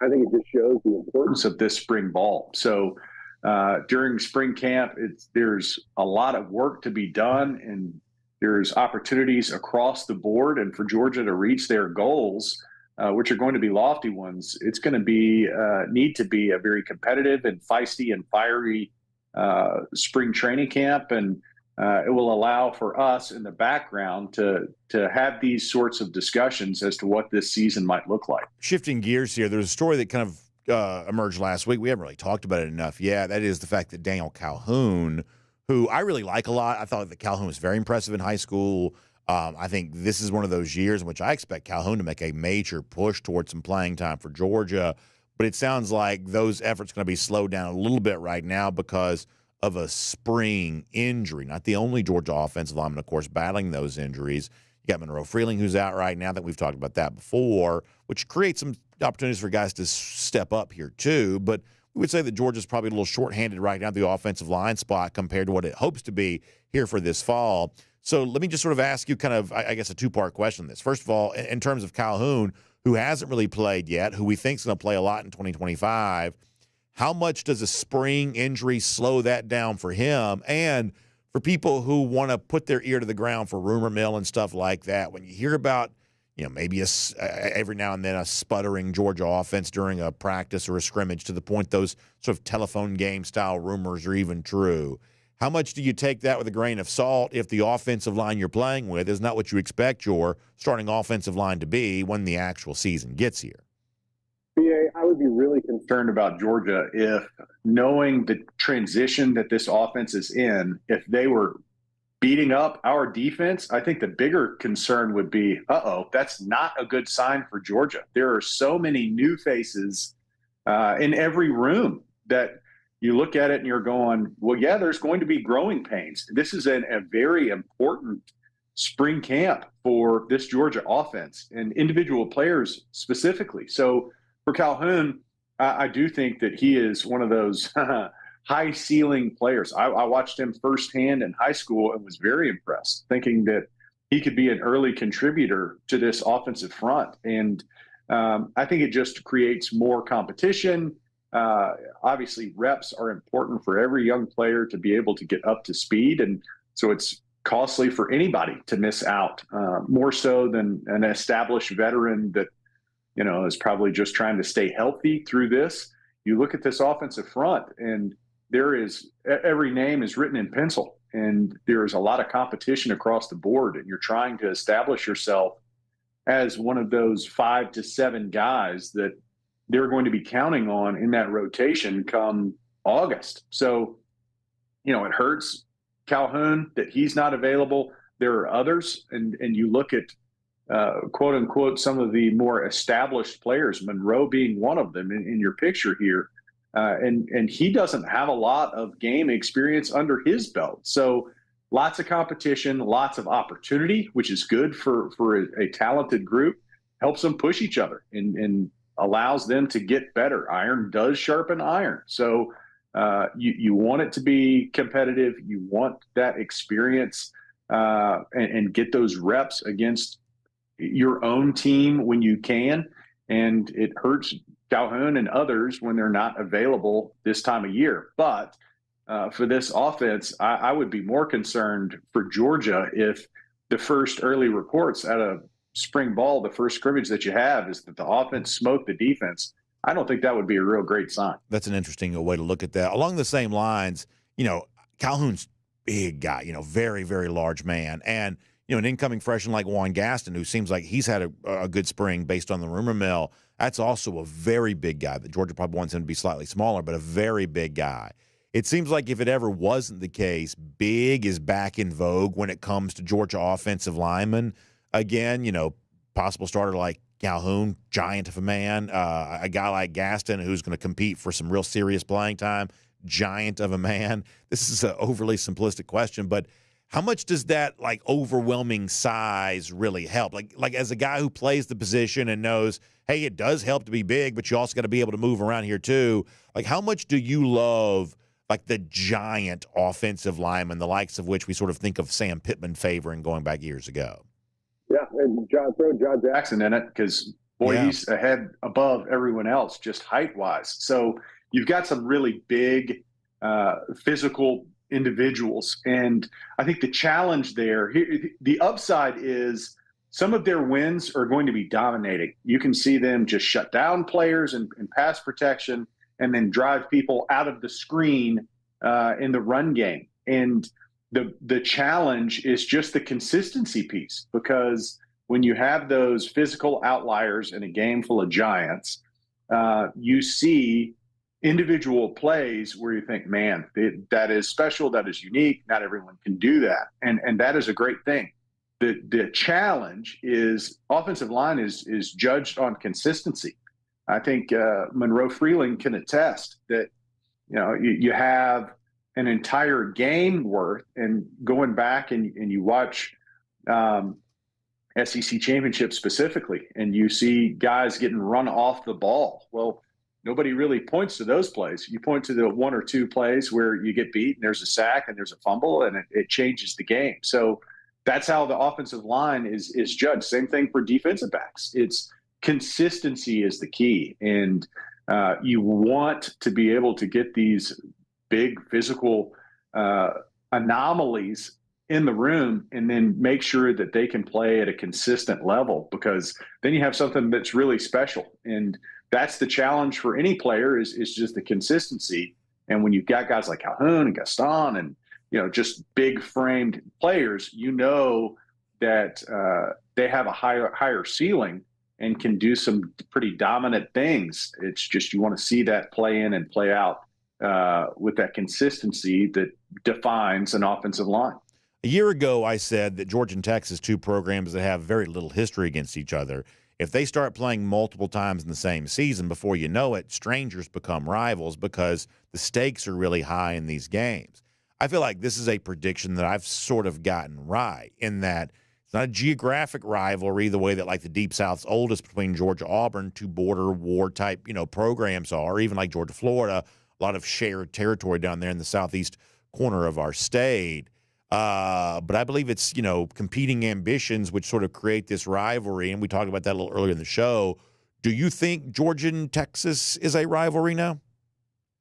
I think it just shows the importance of this spring ball. So during spring camp, there's a lot of work to be done, and there's opportunities across the board. And for Georgia to reach their goals, which are going to be lofty ones, it's going to be need to be a very competitive and feisty and fiery spring training camp, and it will allow for us in the background to have these sorts of discussions as to what this season might look like. Shifting gears here, there's a story that kind of emerged last week. We haven't really talked about it enough yet. That is the fact that Daniel Calhoun, who I really like a lot, I thought that Calhoun was very impressive in high school. I think this is one of those years in which I expect Calhoun to make a major push towards some playing time for Georgia. But it sounds like those efforts are going to be slowed down a little bit right now because of a spring injury. Not the only Georgia offensive lineman, of course, battling those injuries. You got Monroe Freeling, who's out right now. That we've talked about that before, which creates some opportunities for guys to step up here too. But we would say that Georgia's probably a little shorthanded right now at the offensive line spot compared to what it hopes to be here for this fall. So let me just sort of ask you kind of, I guess, a two-part question on this. First of all, in terms of Calhoun, who hasn't really played yet, who we think is going to play a lot in 2025, how much does a spring injury slow that down for him? And for people who want to put their ear to the ground for rumor mill and stuff like that, when you hear about, maybe every now and then a sputtering Georgia offense during a practice or a scrimmage, to the point those sort of telephone game style rumors are even true, how much do you take that with a grain of salt if the offensive line you're playing with is not what you expect your starting offensive line to be when the actual season gets here? BA, I would be really concerned about Georgia if, knowing the transition that this offense is in, if they were beating up our defense. I think the bigger concern would be, that's not a good sign for Georgia. There are so many new faces in every room that you look at it and you're going, well, yeah, there's going to be growing pains. This is a very important spring camp for this Georgia offense and individual players specifically. So for Calhoun, I do think that he is one of those high ceiling players. I watched him firsthand in high school and was very impressed, thinking that he could be an early contributor to this offensive front. And I think it just creates more competition. Obviously, reps are important for every young player to be able to get up to speed. And so it's costly for anybody to miss out, more so than an established veteran that, is probably just trying to stay healthy through this. You look at this offensive front, and every name is written in pencil, and there is a lot of competition across the board, and you're trying to establish yourself as one of those 5 to 7 guys that they're going to be counting on in that rotation come August. So, it hurts Calhoun that he's not available. There are others, and you look at quote unquote some of the more established players, Monroe being one of them in your picture here, and he doesn't have a lot of game experience under his belt. So lots of competition, lots of opportunity, which is good for a talented group, helps them push each other and allows them to get better. Iron does sharpen iron. So you want it to be competitive. You want that experience and get those reps against your own team when you can. And it hurts Calhoun and others when they're not available this time of year. But for this offense, I would be more concerned for Georgia if the first early reports out of spring ball, the first scrimmage that you have, is that the offense smoked the defense. I don't think that would be a real great sign. That's an interesting way to look at that. Along the same lines, Calhoun's big guy, very, very large man. And an incoming freshman like Juan Gaston, who seems like he's had a good spring based on the rumor mill, that's also a very big guy. That Georgia probably wants him to be slightly smaller, but a very big guy. It seems like if it ever wasn't the case, big is back in vogue when it comes to Georgia offensive linemen. Again, possible starter like Calhoun, giant of a man. A guy like Gaston, who's going to compete for some real serious playing time, giant of a man. This is an overly simplistic question, but how much does that overwhelming size really help? Like as a guy who plays the position and knows, hey, it does help to be big, but you also got to be able to move around here too. Like, how much do you love the giant offensive linemen, the likes of which we sort of think of Sam Pittman favoring going back years ago? Yeah, and throw John Jackson in it because, he's ahead above everyone else just height-wise. So you've got some really big physical individuals. And I think the challenge there, the upside is some of their wins are going to be dominating. You can see them just shut down players in pass protection and then drive people out of the screen in the run game. And the challenge is just the consistency piece, because when you have those physical outliers in a game full of giants, you see individual plays where you think, man, that is special, that is unique. Not everyone can do that. And that is a great thing. The challenge is offensive line is judged on consistency. I think Monroe Freeling can attest that, you have an entire game worth, and going back and you watch SEC championship specifically, and you see guys getting run off the ball. Well, nobody really points to those plays. You point to the one or two plays where you get beat and there's a sack and there's a fumble and it changes the game. So that's how the offensive line is judged. Same thing for defensive backs. It's consistency is the key. And you want to be able to get these big physical anomalies in the room and then make sure that they can play at a consistent level, because then you have something that's really special. And that's the challenge for any player is just the consistency. And when you've got guys like Calhoun and Gaston and, just big framed players, that they have a higher ceiling and can do some pretty dominant things. It's just, you want to see that play in and play out with that consistency that defines an offensive line. A year ago, I said that Georgia and Texas, two programs that have very little history against each other, if they start playing multiple times in the same season, before you know it, strangers become rivals because the stakes are really high in these games. I feel like this is a prediction that I've sort of gotten right, in that it's not a geographic rivalry the way that the Deep South's oldest between Georgia-Auburn, two border war type, programs are, even like Georgia-Florida, a lot of shared territory down there in the southeast corner of our state. But I believe it's, competing ambitions which sort of create this rivalry, and we talked about that a little earlier in the show. Do you think Georgia and Texas is a rivalry now?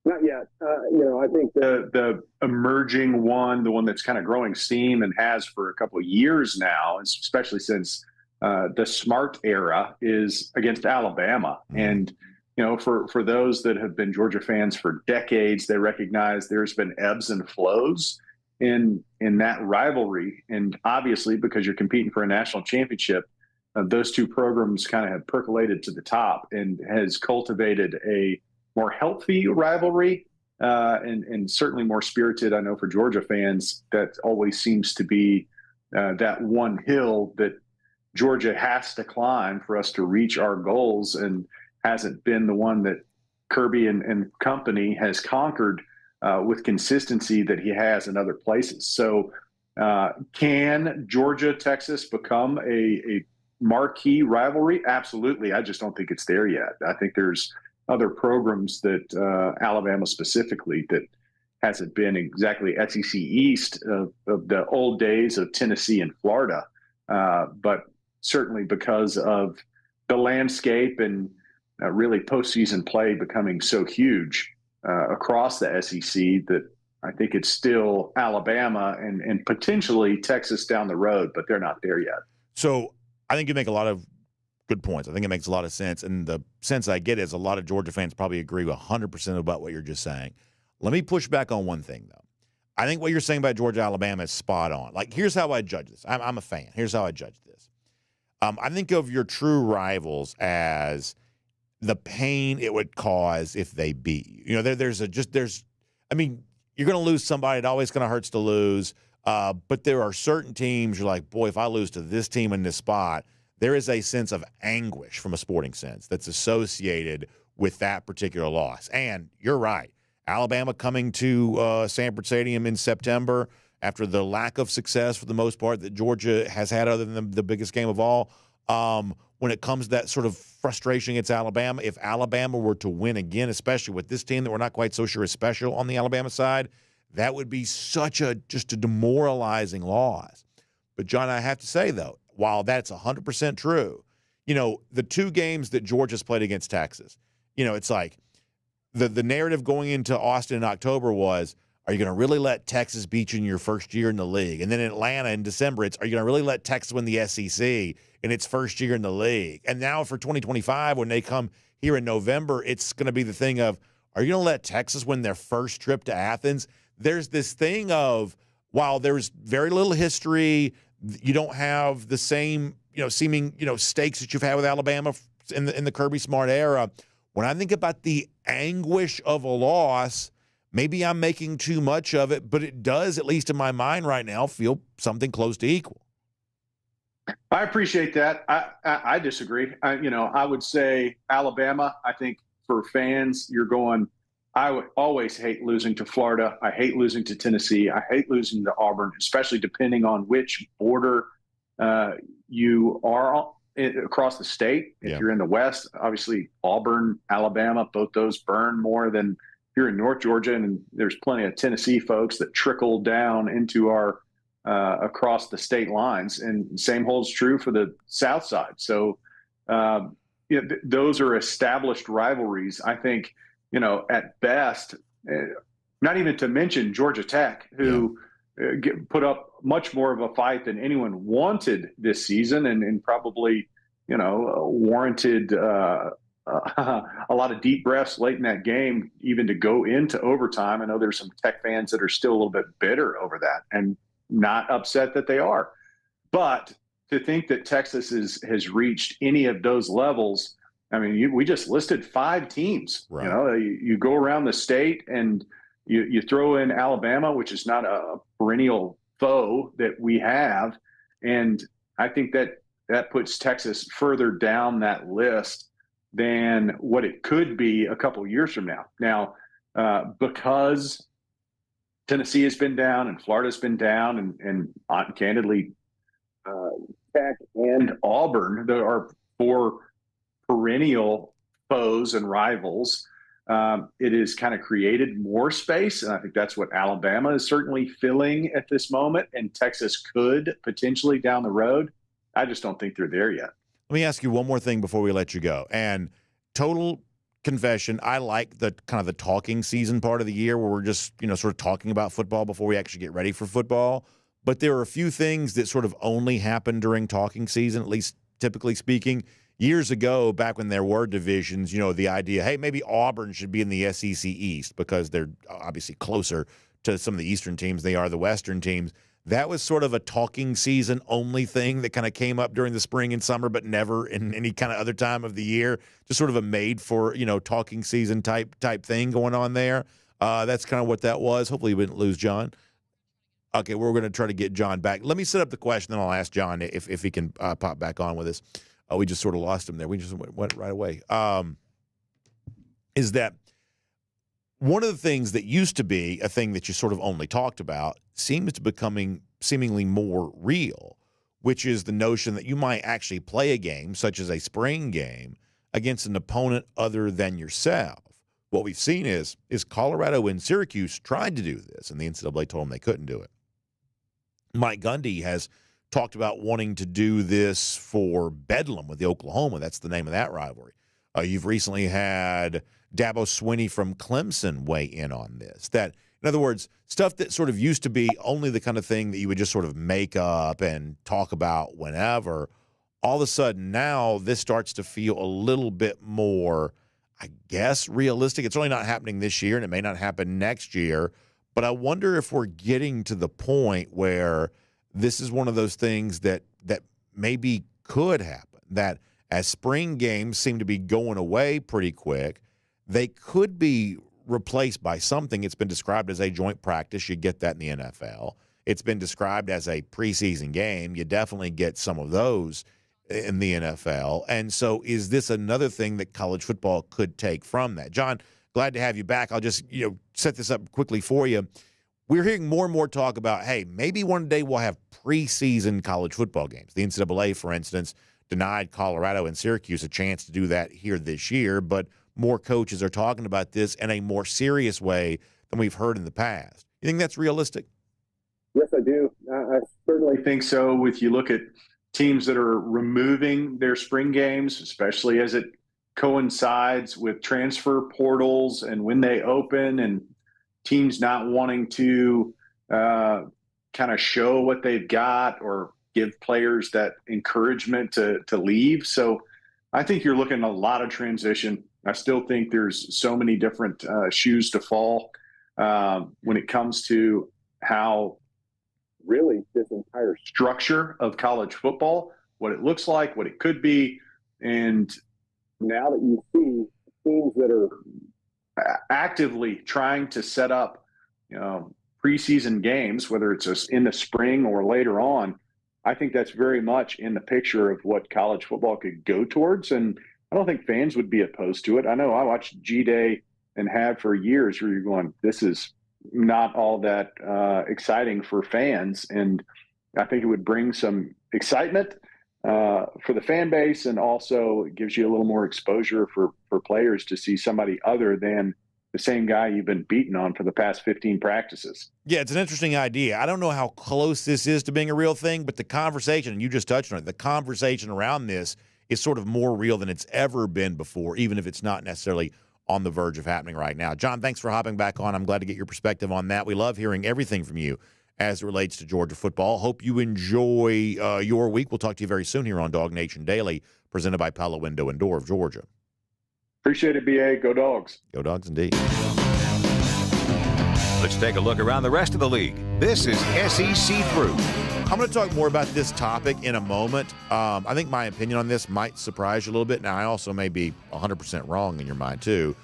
Not yet. I think the emerging one, the one that's kind of growing steam and has for a couple of years now, especially since the Smart era, is against Alabama. And, for those that have been Georgia fans for decades, they recognize there's been ebbs and flows in that rivalry. And obviously, because you're competing for a national championship, those two programs kind of have percolated to the top and has cultivated a more healthy rivalry and certainly more spirited. I know for Georgia fans, that always seems to be that one hill that Georgia has to climb for us to reach our goals, and hasn't been the one that Kirby and company has conquered with consistency that he has in other places. So can Georgia, Texas become a marquee rivalry? Absolutely. I just don't think it's there yet. I think there's other programs that Alabama specifically that hasn't been exactly SEC East of the old days of Tennessee and Florida. But certainly because of the landscape and really postseason play becoming so huge across the SEC, that I think it's still Alabama and potentially Texas down the road, but they're not there yet. So I think you make a lot of good points. I think it makes a lot of sense. And the sense I get is a lot of Georgia fans probably agree 100% about what you're just saying. Let me push back on one thing, though. I think what you're saying about Georgia-Alabama is spot on. Like, here's how I judge this. I'm a fan. Here's how I judge this. I think of your true rivals as the pain it would cause if they beat you. You know, I mean, you're going to lose somebody. It always kind of hurts to lose. But there are certain teams you're like, boy, if I lose to this team in this spot, there is a sense of anguish from a sporting sense that's associated with that particular loss. And you're right. Alabama coming to Sanford Stadium in September after the lack of success for the most part that Georgia has had other than the biggest game of all. When it comes to that sort of frustration against Alabama, if Alabama were to win again, especially with this team that we're not quite so sure is special on the Alabama side, that would be just a demoralizing loss. But, John, I have to say, though, while that's 100% true, you know, the two games that Georgia's played against Texas, you know, it's like the narrative going into Austin in October was, are you going to really let Texas beat you in your first year in the league? And then in Atlanta in December, are you going to really let Texas win the SEC in its first year in the league? And now for 2025, when they come here in November, it's going to be the thing of, are you going to let Texas win their first trip to Athens? There's this thing of, while there's very little history, you don't have the same, seeming, stakes that you've had with Alabama in the Kirby Smart era. When I think about the anguish of a loss, maybe I'm making too much of it, but it does, at least in my mind right now, feel something close to equal. I appreciate that. I disagree. I would say Alabama, I think for fans, you're going, I would always hate losing to Florida. I hate losing to Tennessee. I hate losing to Auburn, especially depending on which border you are across the state. If you're in the West, obviously Auburn, Alabama, both those burn more than you're in North Georgia, and there's plenty of Tennessee folks that trickle down into our across the state lines, and same holds true for the South side. So those are established rivalries. I think, at best, not even to mention Georgia Tech, who put up much more of a fight than anyone wanted this season, and probably, warranted a lot of deep breaths late in that game, even to go into overtime. I know there's some Tech fans that are still a little bit bitter over that and not upset that they are. But to think that Texas has reached any of those levels, I mean, we just listed 5 teams. Right. You go around the state and you throw in Alabama, which is not a perennial foe that we have. And I think that puts Texas further down that list than what it could be a couple of years from now. Now, because Tennessee has been down and Florida's been down, and candidly, Tech and Auburn, there are 4 perennial foes and rivals. It has kind of created more space, and I think that's what Alabama is certainly filling at this moment, and Texas could potentially down the road. I just don't think they're there yet. Let me ask you one more thing before we let you go. And total confession, I like the kind of the talking season part of the year where we're just, sort of talking about football before we actually get ready for football. But there are a few things that sort of only happen during talking season, at least typically speaking. Years ago, back when there were divisions, the idea, hey, maybe Auburn should be in the SEC East because they're obviously closer to some of the Eastern teams they are the Western teams. That was sort of a talking season only thing that kind of came up during the spring and summer, but never in any kind of other time of the year. Just sort of a made for, talking season type thing going on there. That's kind of what that was. Hopefully we didn't lose John. Okay, we're going to try to get John back. Let me set up the question, then I'll ask John if he can pop back on with us. We just sort of lost him there. We just went right away. Is that one of the things that used to be a thing that you sort of only talked about seems to becoming seemingly more real, which is the notion that you might actually play a game, such as a spring game, against an opponent other than yourself. What we've seen is Colorado and Syracuse tried to do this, and the NCAA told them they couldn't do it. Mike Gundy has talked about wanting to do this for Bedlam with the Oklahoma. That's the name of that rivalry. You've recently had Dabo Swinney from Clemson weigh in on this. That, in other words, stuff that sort of used to be only the kind of thing that you would just sort of make up and talk about whenever, all of a sudden now this starts to feel a little bit more, I guess, realistic. It's really not happening this year, and it may not happen next year, But I wonder if we're getting to the point where this is one of those things that maybe could happen, that as spring games seem to be going away pretty quick, they could be replaced by something. It's been described as a joint practice. You get that in the NFL. It's been described as a preseason game. You definitely get some of those in the NFL. And so is this another thing that college football could take from that? John, glad to have you back. I'll just set this up quickly for you. We're hearing more and more talk about, hey, maybe one day we'll have preseason college football games. The NCAA, for instance, denied Colorado and Syracuse a chance to do that here this year, but more coaches are talking about this in a more serious way than we've heard in the past. You think that's realistic? Yes, I do. I certainly think so. With you look at teams that are removing their spring games, especially as it coincides with transfer portals and when they open, and teams not wanting to kind of show what they've got or give players that encouragement to leave. So I think you're looking at a lot of transition. I still think there's so many different shoes to fall when it comes to how really this entire structure of college football, what it looks like, what it could be. And now that you see teams that are actively trying to set up, preseason games, whether it's just in the spring or later on, I think that's very much in the picture of what college football could go towards. And I don't think fans would be opposed to it. I know I watched G-Day and have for years where you're going, this is not all that exciting for fans. And I think it would bring some excitement for the fan base, and also it gives you a little more exposure for players to see somebody other than the same guy you've been beating on for the past 15 practices. Yeah, it's an interesting idea. I don't know how close this is to being a real thing, but the conversation, and you just touched on it, the conversation around this is sort of more real than it's ever been before, even if it's not necessarily on the verge of happening right now. John, thanks for hopping back on. I'm glad to get your perspective on that. We love hearing everything from you as it relates to Georgia football. Hope you enjoy your week. We'll talk to you very soon here on DawgNation Daily, presented by Pella Window and Door of Georgia. Appreciate it, BA. Go Dogs. Go Dogs indeed. Let's take a look around the rest of the league. This is SEC Through. I'm going to talk more about this topic in a moment. I think my opinion on this might surprise you a little bit. Now, I also may be 100% wrong in your mind, too.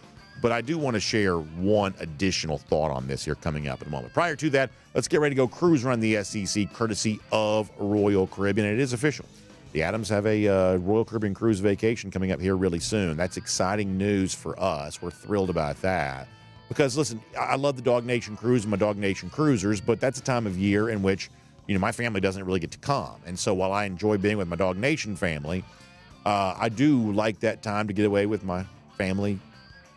But I do want to share one additional thought on this here coming up in a moment. Prior to that, let's get ready to go cruise around the SEC, courtesy of Royal Caribbean. And it is official. The Adams have a Royal Caribbean cruise vacation coming up here really soon. That's exciting news for us. We're thrilled about that. Because, listen, I love the DawgNation cruise and my DawgNation cruisers, but that's a time of year in which my family doesn't really get to come. And so while I enjoy being with my DawgNation family, I do like that time to get away with my family,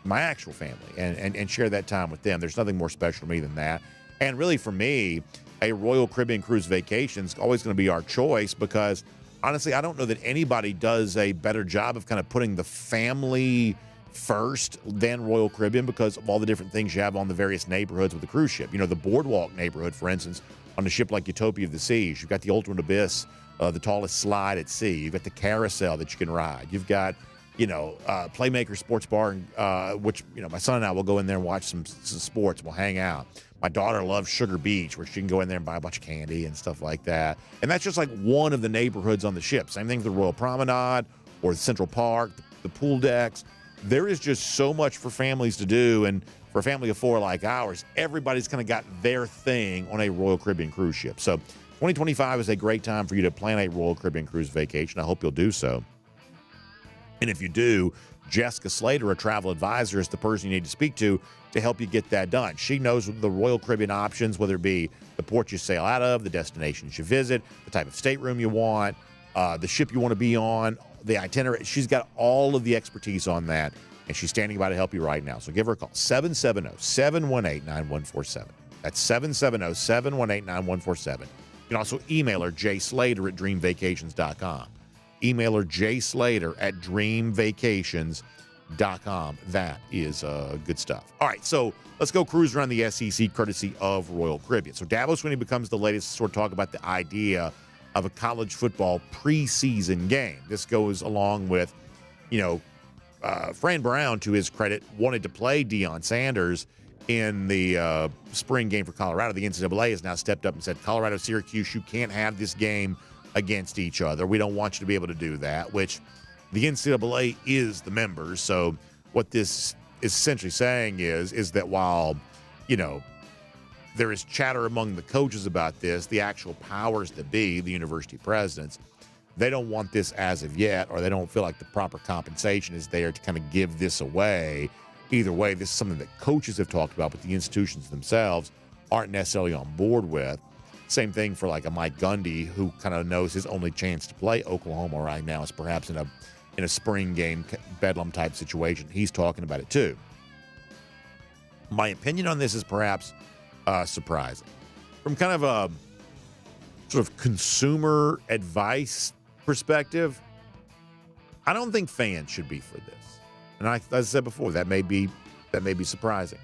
my actual family, and share that time with them. There's nothing more special to me than that. And really for me, a Royal Caribbean cruise vacation is always going to be our choice because, honestly, I don't know that anybody does a better job of kind of putting the family first than Royal Caribbean because of all the different things you have on the various neighborhoods with the cruise ship. The Boardwalk neighborhood, for instance, on a ship like Utopia of the Seas. You've got the Ultimate Abyss, the tallest slide at sea. You've got the carousel that you can ride. You've got, Playmaker Sports Bar, which, my son and I will go in there and watch some sports. We'll hang out. My daughter loves Sugar Beach, where she can go in there and buy a bunch of candy and stuff like that. And that's just like one of the neighborhoods on the ship. Same thing with the Royal Promenade or the Central Park, the pool decks. There is just so much for families to do. And for a family of four like ours, everybody's kind of got their thing on a Royal Caribbean cruise ship. So 2025 is a great time for you to plan a Royal Caribbean cruise vacation. I hope you'll do so. And if you do, Jessica Slater, a travel advisor, is the person you need to speak to help you get that done. She knows the Royal Caribbean options, whether it be the port you sail out of, the destinations you visit, the type of stateroom you want, the ship you want to be on, the itinerary. She's got all of the expertise on that, and she's standing by to help you right now. So give her a call, 770-718-9147. That's 770-718-9147. You can also email her, jslater@dreamvacations.com. Email her, jslater@dreamvacations.com. That is good stuff. All right, so let's go cruise around the SEC courtesy of Royal Caribbean. So Dabo Swinney becomes the latest to sort of talk about the idea of a college football preseason game. This goes along with, Fran Brown, to his credit, wanted to play Deion Sanders in the spring game for Colorado, the NCAA has now stepped up and said, Colorado-Syracuse, you can't have this game against each other. We don't want you to be able to do that, which the NCAA is the members. So what this is essentially saying is that while, there is chatter among the coaches about this, the actual powers that be, the university presidents, they don't want this as of yet, or they don't feel like the proper compensation is there to kind of give this away. Either way, this is something that coaches have talked about, but the institutions themselves aren't necessarily on board with. Same thing for like a Mike Gundy, who kind of knows his only chance to play Oklahoma right now is perhaps in a spring game bedlam type situation. He's talking about it too. My opinion on this is perhaps surprising. From kind of a sort of consumer advice perspective, I don't think fans should be for this. And as I said before, that may be surprising.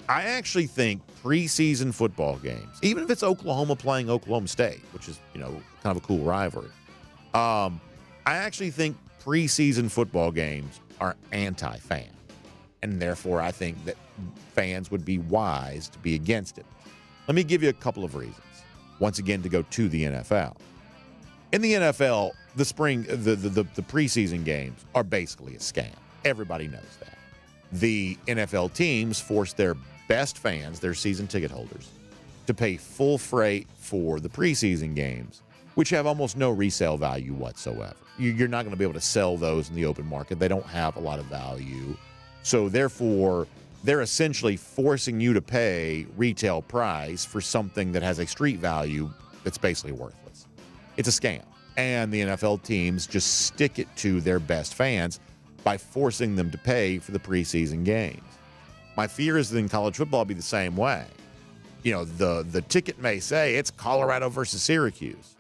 I actually think preseason football games, even if it's Oklahoma playing Oklahoma State, which is, kind of a cool rivalry, I actually think preseason football games are anti-fan. And therefore, I think that fans would be wise to be against it. Let me give you a couple of reasons. Once again, to go to the NFL. In the NFL, the preseason games are basically a scam. Everybody knows that. The NFL teams force their best fans, their season ticket holders, to pay full freight for the preseason games, which have almost no resale value whatsoever. You're not going to be able to sell those in the open market. They don't have a lot of value. So therefore, they're essentially forcing you to pay retail price for something that has a street value that's basically worthless. It's a scam. And the NFL teams just stick it to their best fans by forcing them to pay for the preseason games. My fear is that in college football, it'll be the same way. The ticket may say it's Colorado versus Syracuse.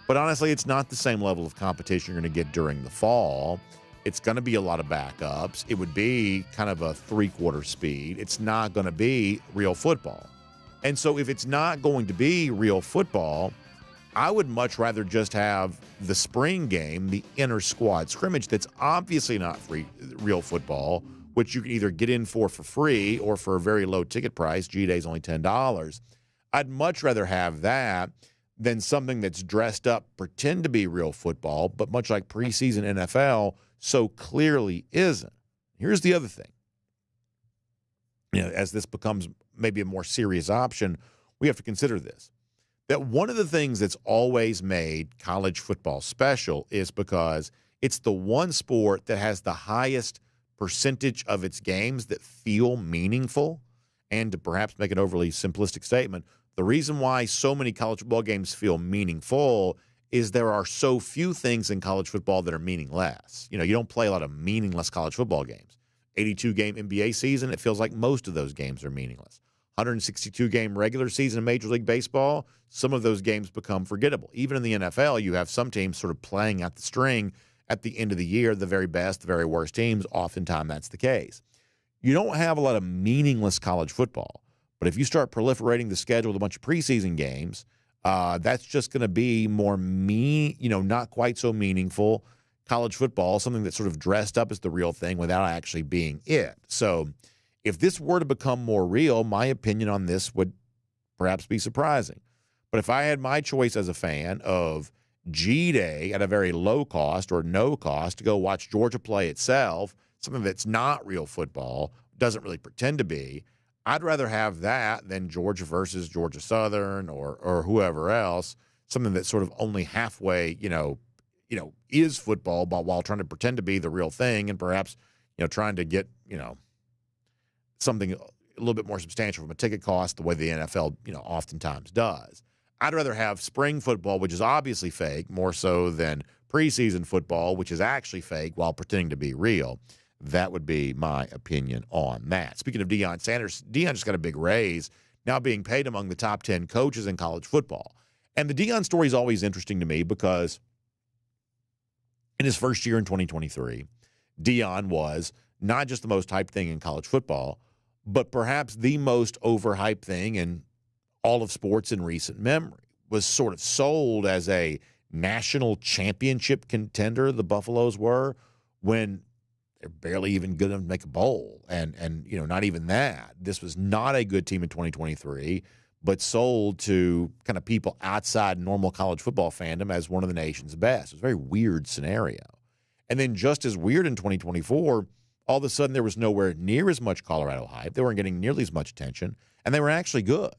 But honestly, it's not the same level of competition you're going to get during the fall. It's going to be a lot of backups. It would be kind of a three-quarter speed. It's not going to be real football. And so if it's not going to be real football, I would much rather just have the spring game, the inter-squad scrimmage that's obviously not real football, which you can either get in for free or for a very low ticket price. G-Day's only $10. I'd much rather have that than something that's dressed up, pretend to be real football, but much like preseason NFL, so clearly isn't. Here's the other thing. As this becomes maybe a more serious option, we have to consider this. That one of the things that's always made college football special is because it's the one sport that has the highest percentage of its games that feel meaningful. And to perhaps make an overly simplistic statement, the reason why so many college football games feel meaningful is there are so few things in college football that are meaningless. You don't play a lot of meaningless college football games. 82-game NBA season, it feels like most of those games are meaningless. 162-game regular season in Major League Baseball, some of those games become forgettable. Even in the NFL, you have some teams sort of playing out the string at the end of the year, the very best, the very worst teams. Oftentimes that's the case. You don't have a lot of meaningless college football. But if you start proliferating the schedule with a bunch of preseason games, that's just going to be more not quite so meaningful college football, something that's sort of dressed up as the real thing without actually being it. So if this were to become more real, my opinion on this would perhaps be surprising. But if I had my choice as a fan of G-Day at a very low cost or no cost to go watch Georgia play itself, something that's not real football, doesn't really pretend to be, I'd rather have that than Georgia versus Georgia Southern or whoever else, something that's sort of only halfway, is football, but while trying to pretend to be the real thing and perhaps, trying to get, something a little bit more substantial from a ticket cost the way the NFL, oftentimes does. I'd rather have spring football, which is obviously fake, more so than preseason football, which is actually fake while pretending to be real. That would be my opinion on that. Speaking of Deion Sanders, Deion just got a big raise, now being paid among the top 10 coaches in college football. And the Deion story is always interesting to me because in his first year in 2023, Deion was not just the most hyped thing in college football, but perhaps the most overhyped thing in all of sports in recent memory. Was sort of sold as a national championship contender, the Buffaloes were, when they're barely even good enough to make a bowl. And not even that. This was not a good team in 2023, but sold to kind of people outside normal college football fandom as one of the nation's best. It was a very weird scenario. And then just as weird in 2024, all of a sudden there was nowhere near as much Colorado hype. They weren't getting nearly as much attention, and they were actually good.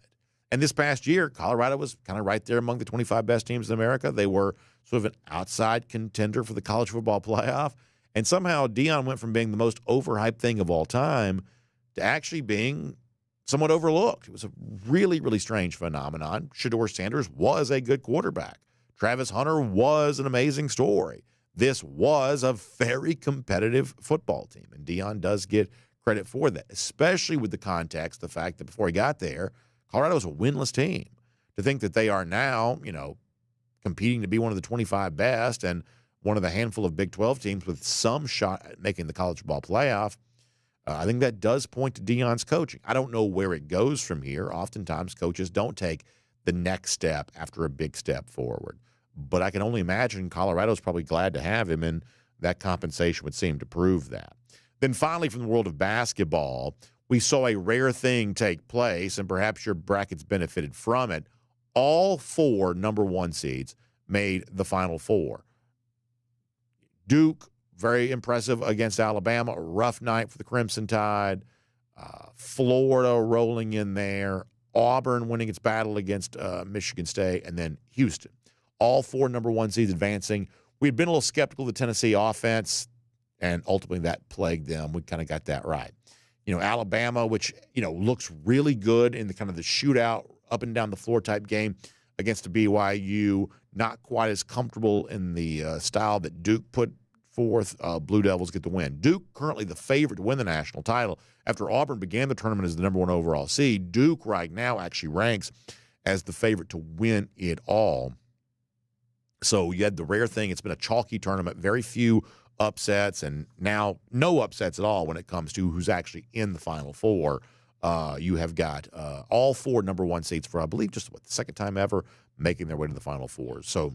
And this past year, Colorado was kind of right there among the 25 best teams in America. They were sort of an outside contender for the college football playoff. And somehow Deion went from being the most overhyped thing of all time to actually being somewhat overlooked. It was a really, really strange phenomenon. Shedeur Sanders was a good quarterback. Travis Hunter was an amazing story. This was a very competitive football team, and Deion does get credit for that, especially with the context, the fact that before he got there, Colorado was a winless team. To think that they are now, competing to be one of the 25 best and one of the handful of Big 12 teams with some shot at making the college football playoff, I think that does point to Deion's coaching. I don't know where it goes from here. Oftentimes, coaches don't take the next step after a big step forward. But I can only imagine Colorado's probably glad to have him, and that compensation would seem to prove that. Then finally, from the world of basketball, we saw a rare thing take place, and perhaps your brackets benefited from it. All 4 number 1 seeds made the Final Four. Duke, very impressive against Alabama. A rough night for the Crimson Tide. Florida rolling in there. Auburn winning its battle against Michigan State. And then Houston. All 4 number 1 seeds advancing. We had been a little skeptical of the Tennessee offense, and ultimately that plagued them. We kind of got that right. Alabama, which, looks really good in the kind of the shootout, up and down the floor type game against a BYU, not quite as comfortable in the style that Duke put forth. Blue Devils get the win. Duke currently the favorite to win the national title. After Auburn began the tournament as the number 1 overall seed, Duke right now actually ranks as the favorite to win it all. So you had the rare thing. It's been a chalky tournament, very few upsets, and now no upsets at all when it comes to who's actually in the Final Four. You have got all 4 number 1 seeds for, I believe, just the second time ever making their way to the Final Four. So,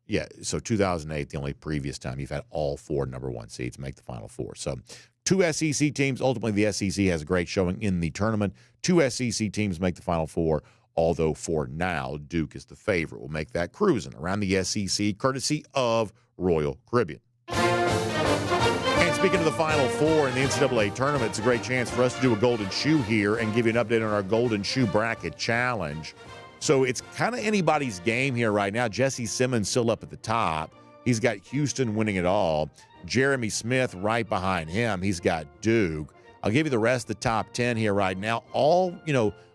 2008, the only previous time you've had all 4 number 1 seeds make the Final Four. So 2 SEC teams. Ultimately, the SEC has a great showing in the tournament. 2 SEC teams make the Final Four, although for now, Duke is the favorite. We'll make that cruising around the SEC, courtesy of Royal Caribbean. And speaking of the Final Four in the NCAA tournament, it's a great chance for us to do a golden shoe here and give you an update on our golden shoe bracket challenge. So it's kind of anybody's game here right now. Jesse Simmons still up at the top. He's got Houston winning it all. Jeremy Smith right behind him. He's got Duke. I'll give you the rest of the top 10 here right now. All,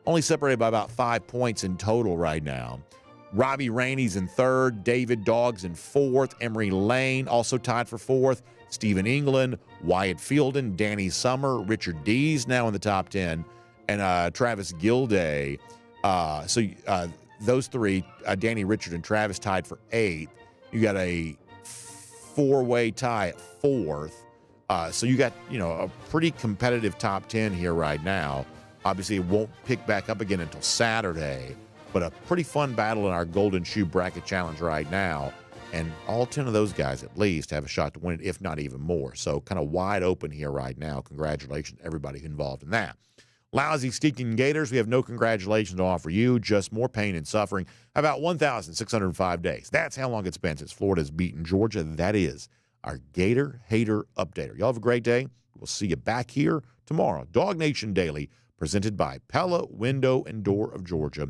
only separated by about 5 points in total right now. Robbie Rainey's in 3rd. David Dawgs in 4th. Emory Lane also tied for 4th. Stephen England, Wyatt Fielden, Danny Summer, Richard Dees now in the top 10, and Travis Gilday. Those 3, Danny, Richard, and Travis tied for 8th. You got a 4-way tie at 4th. So you got, a pretty competitive top 10 here right now. Obviously, it won't pick back up again until Saturday, but a pretty fun battle in our Golden Shoe Bracket Challenge right now. And all 10 of those guys at least have a shot to win it, if not even more. So kind of wide open here right now. Congratulations to everybody involved in that. Lousy, stinking Gators, we have no congratulations to offer you, just more pain and suffering. About 1,605 days. That's how long it's been since Florida's beaten Georgia. That is our Gator Hater Updater. Y'all have a great day. We'll see you back here tomorrow. DawgNation Daily, presented by Pella Window and Door of Georgia.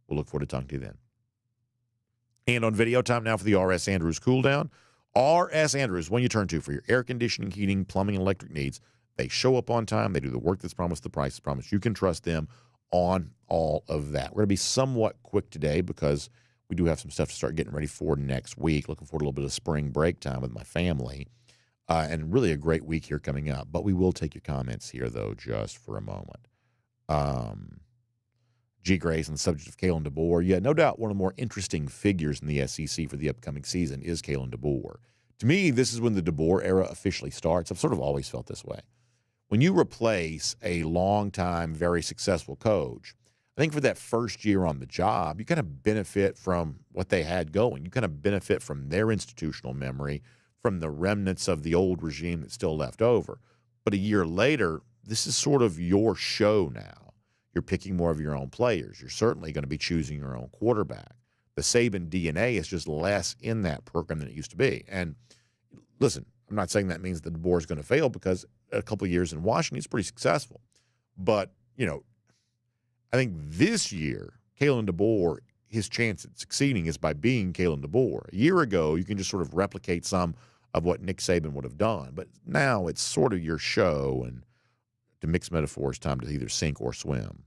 We'll look forward to talking to you then. And on video, time now for the R.S. Andrews Cool Down. R.S. Andrews, when you turn to for your air conditioning, heating, plumbing, and electric needs. They show up on time. They do the work that's promised, the price is promised. You can trust them on all of that. We're going to be somewhat quick today because we do have some stuff to start getting ready for next week. Looking forward to a little bit of spring break time with my family. And really a great week here coming up. But we will take your comments here, though, just for a moment. G. Grace on the subject of Kalen DeBoer. Yeah, no doubt one of the more interesting figures in the SEC for the upcoming season is Kalen DeBoer. To me, this is when the DeBoer era officially starts. I've sort of always felt this way. When you replace a long-time, very successful coach, I think for that first year on the job, you kind of benefit from what they had going. You kind of benefit from their institutional memory, from the remnants of the old regime that's still left over. But a year later, this is sort of your show now. You're picking more of your own players. You're certainly going to be choosing your own quarterback. The Saban DNA is just less in that program than it used to be. And listen, I'm not saying that means that DeBoer is going to fail, because a couple of years in Washington, he's pretty successful. But, I think this year, Kalen DeBoer, his chance at succeeding is by being Kalen DeBoer. A year ago, you can just sort of replicate some of what Nick Saban would have done. But now it's sort of your show, and to mix metaphors, time to either sink or swim.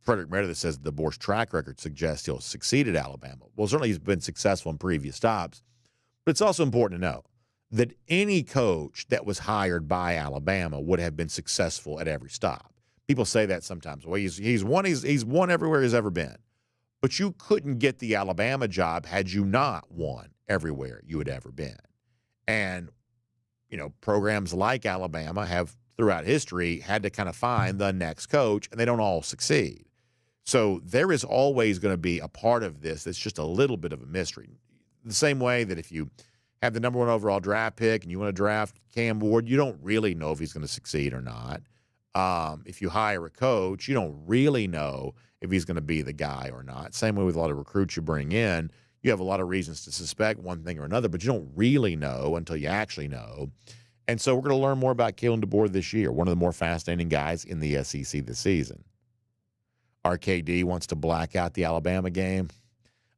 Frederick Meredith says DeBoer's track record suggests he'll succeed at Alabama. Well, certainly he's been successful in previous stops, but it's also important to know that any coach that was hired by Alabama would have been successful at every stop. People say that sometimes. Well, he's won everywhere he's ever been. But you couldn't get the Alabama job had you not won everywhere you had ever been. And, programs like Alabama have, throughout history, had to kind of find the next coach, and they don't all succeed. So there is always going to be a part of this that's just a little bit of a mystery. The same way that if you have the number 1 overall draft pick and you want to draft Cam Ward, you don't really know if he's going to succeed or not. If you hire a coach, you don't really know if he's going to be the guy or not. Same way with a lot of recruits you bring in. You have a lot of reasons to suspect one thing or another, but you don't really know until you actually know. And so we're going to learn more about Kalen DeBoer this year, one of the more fascinating guys in the SEC this season. RKD wants to black out the Alabama game.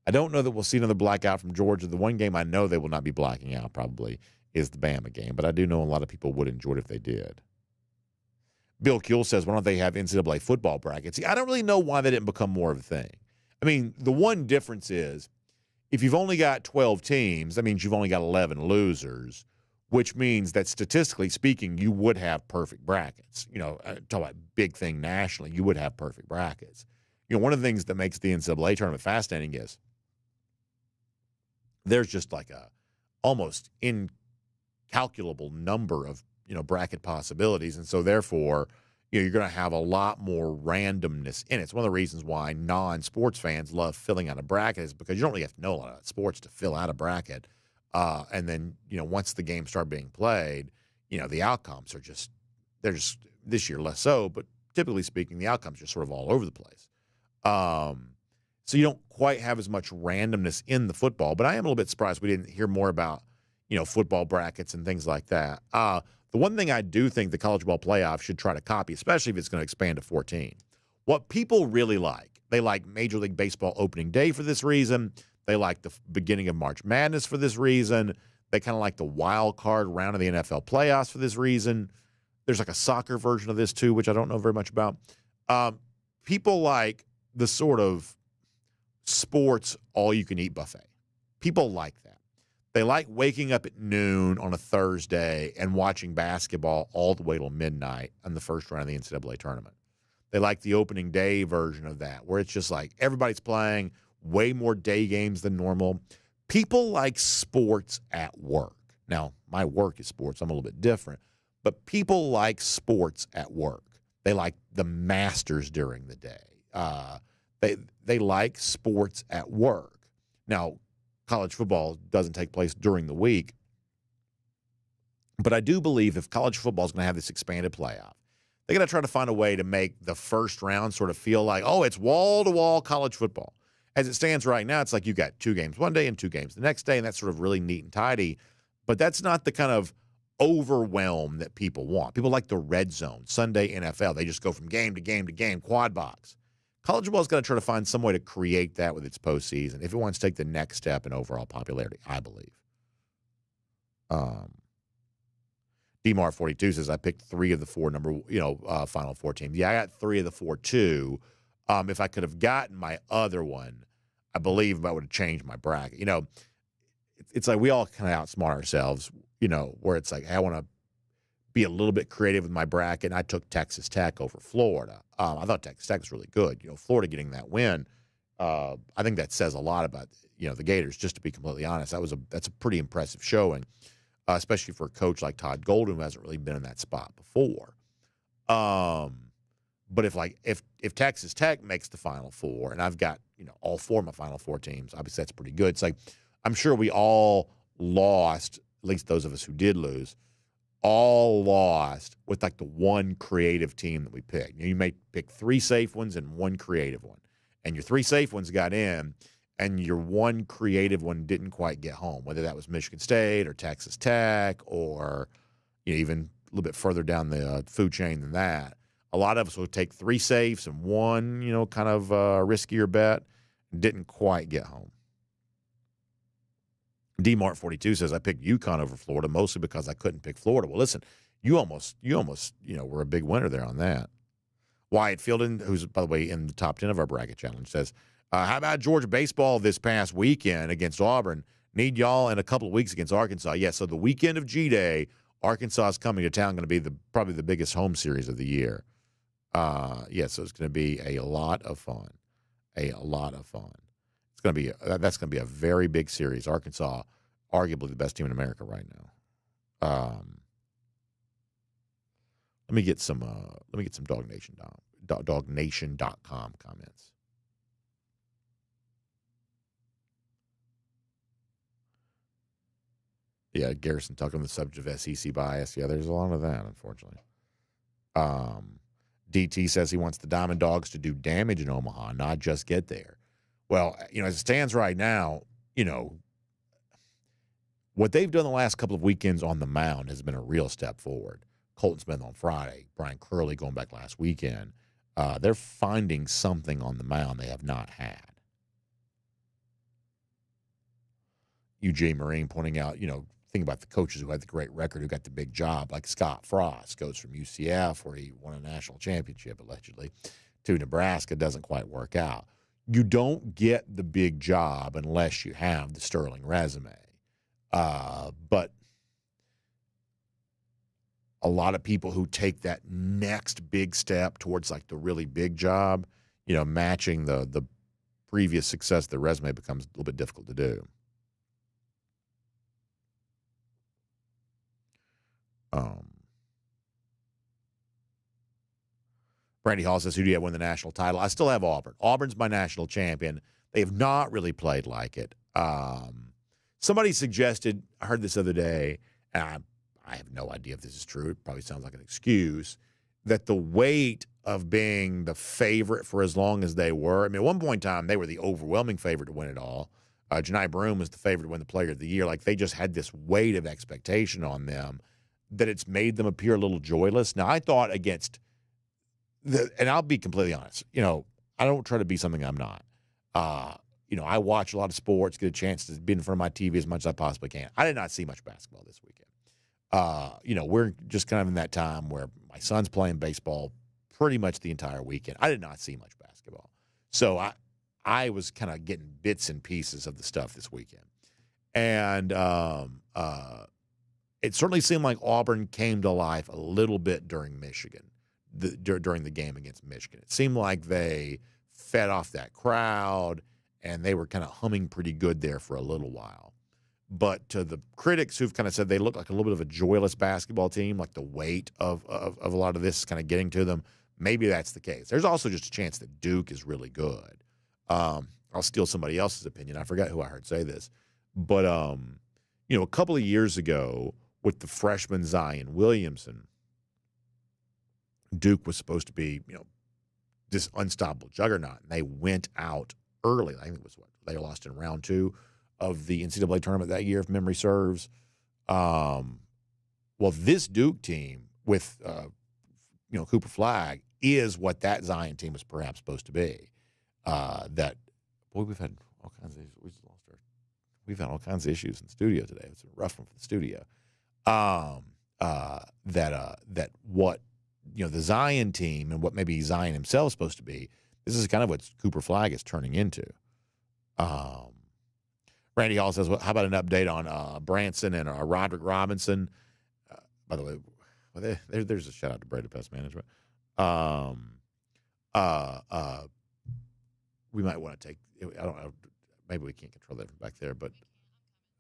I don't know that we'll see another blackout from Georgia. The one game I know they will not be blacking out probably is the Bama game, but I do know a lot of people would enjoy it if they did. Bill Kuehl says, why don't they have NCAA football brackets? See, I don't really know why they didn't become more of a thing. I mean, the one difference is if you've only got 12 teams, that means you've only got 11 losers, which means that statistically speaking, you would have perfect brackets. Talk about big thing nationally, you would have perfect brackets. One of the things that makes the NCAA tournament fascinating is there's just like a almost incalculable number of, bracket possibilities. And so therefore, you're going to have a lot more randomness in it. It's one of the reasons why non-sports fans love filling out a bracket, is because you don't really have to know a lot about sports to fill out a bracket. And then, once the games start being played, the outcomes are they're just this year less so, but typically speaking, the outcomes are sort of all over the place. So you don't quite have as much randomness in the football, but I am a little bit surprised we didn't hear more about, football brackets and things like that. The one thing I do think the college ball playoff should try to copy, especially if it's going to expand to 14, what people really like, they like Major League Baseball opening day for this reason. They like the beginning of March Madness for this reason. They kind of like the wild card round of the NFL playoffs for this reason. There's like a soccer version of this too, which I don't know very much about. People like the sort of sports all-you-can-eat buffet. People like that. They like waking up at noon on a Thursday and watching basketball all the way till midnight on the first round of the NCAA tournament. They like the opening day version of that, where it's just like everybody's playing way more day games than normal. People like sports at work. Now, my work is sports. I'm a little bit different. But people like sports at work. They like the Masters during the day. They like sports at work. Now, college football doesn't take place during the week. But I do believe if college football is going to have this expanded playoff, they're going to try to find a way to make the first round sort of feel like, oh, it's wall-to-wall college football. As it stands right now, it's like you've got 2 games one day and 2 games the next day, and that's sort of really neat and tidy. But that's not the kind of overwhelm that people want. People like the red zone, Sunday NFL. They just go from game to game to game, quad box. College football is going to try to find some way to create that with its postseason if it wants to take the next step in overall popularity, I believe. DMAR42 says, I picked 3 of the 4 Final Four teams. Yeah, I got 3 of the 4 too. If I could have gotten my other one, I believe I would have changed my bracket. It's like we all kind of outsmart ourselves, where it's like, hey, I want to be a little bit creative with my bracket, and I took Texas Tech over Florida. I thought Texas Tech was really good. Florida getting that win, I think that says a lot about, the Gators, just to be completely honest. That's a pretty impressive showing, especially for a coach like Todd Golden, who hasn't really been in that spot before. But if Texas Tech makes the Final Four, and I've got all four of my Final Four teams, obviously that's pretty good. It's like I'm sure we all lost, at least those of us who did lose, all lost with like the one creative team that we picked. You may pick three safe ones and one creative one, and your three safe ones got in, and your one creative one didn't quite get home. Whether that was Michigan State or Texas Tech, or even a little bit further down the food chain than that. A lot of us will take three safes and one, kind of riskier bet. Didn't quite get home. DMart42 says, I picked UConn over Florida mostly because I couldn't pick Florida. Well, listen, you almost were a big winner there on that. Wyatt Fielden, who's, by the way, in the top 10 of our bracket challenge, says, how about Georgia baseball this past weekend against Auburn? Need y'all in a couple of weeks against Arkansas. Yeah, so the weekend of G-Day, Arkansas is coming to town, going to be probably the biggest home series of the year. So it's going to be a lot of fun. It's going to be that's going to be a very big series. Arkansas, arguably the best team in America right now. Let me get some DawgNation.com comments. Yeah, Garrison talking on the subject of SEC bias. Yeah, there's a lot of that, unfortunately. DT says he wants the Diamond Dawgs to do damage in Omaha, not just get there. Well, as it stands right now, what they've done the last couple of weekends on the mound has been a real step forward. Colton Smith on Friday, Brian Curley going back last weekend. They're finding something on the mound they have not had. UGA Marine pointing out, think about the coaches who had the great record, who got the big job, like Scott Frost goes from UCF, where he won a national championship, allegedly, to Nebraska. Doesn't quite work out. You don't get the big job unless you have the sterling resume. But a lot of people who take that next big step towards like the really big job, matching the previous success, the resume becomes a little bit difficult to do. Brandy Hall says, who do you have win the national title? I still have Auburn. Auburn's my national champion. They have not really played like it. Somebody suggested, I heard this the other day, and I have no idea if this is true. It probably sounds like an excuse, that the weight of being the favorite for as long as they were. I mean, at one point in time, they were the overwhelming favorite to win it all. Janai Broome was the favorite to win the Player of the Year. Like, they just had this weight of expectation on them that it's made them appear a little joyless. Now, I thought against and I'll be completely honest, I don't try to be something I'm not. I watch a lot of sports, get a chance to be in front of my TV as much as I possibly can. I did not see much basketball this weekend. We're just kind of in that time where my son's playing baseball pretty much the entire weekend. I did not see much basketball. So I was kind of getting bits and pieces of the stuff this weekend. And it certainly seemed like Auburn came to life a little bit during Michigan. During the game against Michigan. It seemed like they fed off that crowd, and they were kind of humming pretty good there for a little while. But to the critics who've kind of said they look like a little bit of a joyless basketball team, like the weight of a lot of this is kind of getting to them, maybe that's the case. There's also just a chance that Duke is really good. I'll steal somebody else's opinion. I forgot who I heard say this. But, a couple of years ago with the freshman Zion Williamson, Duke was supposed to be, this unstoppable juggernaut, and they went out early. I think it was they lost in round 2 of the NCAA tournament that year, if memory serves. Well, this Duke team with, Cooper Flagg is what that Zion team was perhaps supposed to be. We've had all kinds of issues. We've had all kinds of issues in the studio today. It's a rough one for the studio. The Zion team and what maybe Zion himself is supposed to be, this is kind of what Cooper Flagg is turning into. Randy Hall says, well, how about an update on Branson and Roderick Robinson? By the way, there's a shout-out to Brady Pest Management. We might want to take – I don't know. Maybe we can't control that from back there, but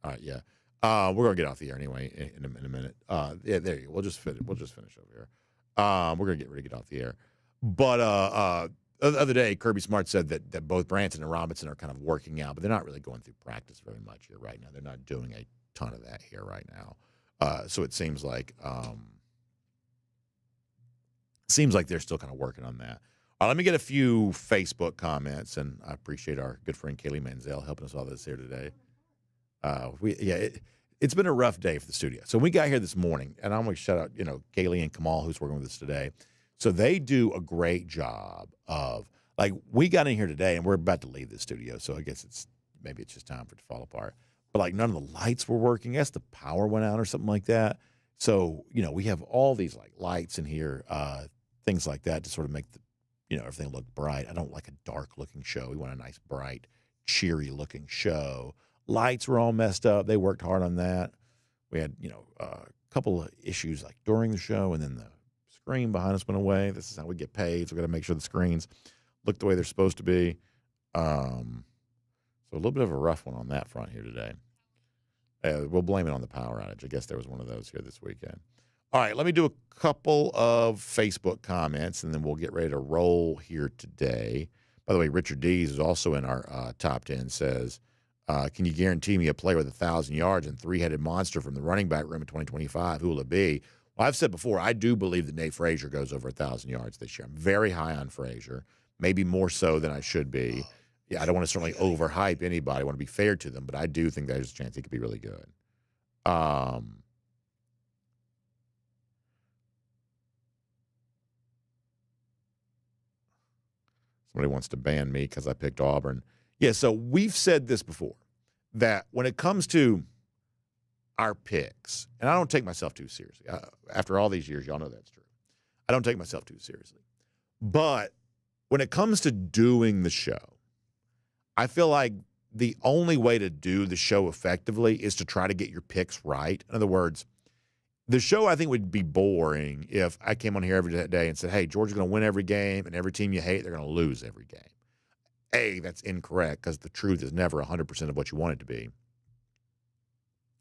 all right, yeah. We're going to get off the air anyway in a minute. Yeah, there you go. We'll just finish over here. We're going to get ready to get off the air. But the other day, Kirby Smart said that both Branson and Robinson are kind of working out, but they're not really going through practice very much here right now. They're not doing a ton of that here right now. So it seems like they're still kind of working on that. Let me get a few Facebook comments, and I appreciate our good friend Kaylee Manziel helping us all this here today. It's been a rough day for the studio. So we got here this morning, and I'm going to shout out, Kaylee and Kamal, who's working with us today. So they do a great job of, like, we got in here today, and we're about to leave the studio, so I guess maybe it's just time for it to fall apart. But, like, none of the lights were working. I guess the power went out or something like that. So, we have all these, like, lights in here, things like that to sort of make everything look bright. I don't like a dark-looking show. We want a nice, bright, cheery-looking show. Lights were all messed up. They worked hard on that. We had, a couple of issues, like, during the show, and then the screen behind us went away. This is how we get paid, so we've got to make sure the screens look the way they're supposed to be. So a little bit of a rough one on that front here today. We'll blame it on the power outage. I guess there was one of those here this weekend. All right, let me do a couple of Facebook comments, and then we'll get ready to roll here today. By the way, Richard Dees is also in our top 10, says, can you guarantee me a player with 1,000 yards and three-headed monster from the running back room in 2025? Who will it be? Well, I've said before, I do believe that Nate Frazier goes over 1,000 yards this year. I'm very high on Frazier, maybe more so than I should be. Yeah, I don't want to certainly overhype anybody. I want to be fair to them, but I do think there's a chance he could be really good. Somebody wants to ban me because I picked Auburn. Yeah, so we've said this before, that when it comes to our picks, and I don't take myself too seriously. After all these years, y'all know that's true. I don't take myself too seriously. But when it comes to doing the show, I feel like the only way to do the show effectively is to try to get your picks right. In other words, the show, I think, would be boring if I came on here every day and said, hey, Georgia's going to win every game, and every team you hate, they're going to lose every game. A, that's incorrect because the truth is never 100% of what you want it to be.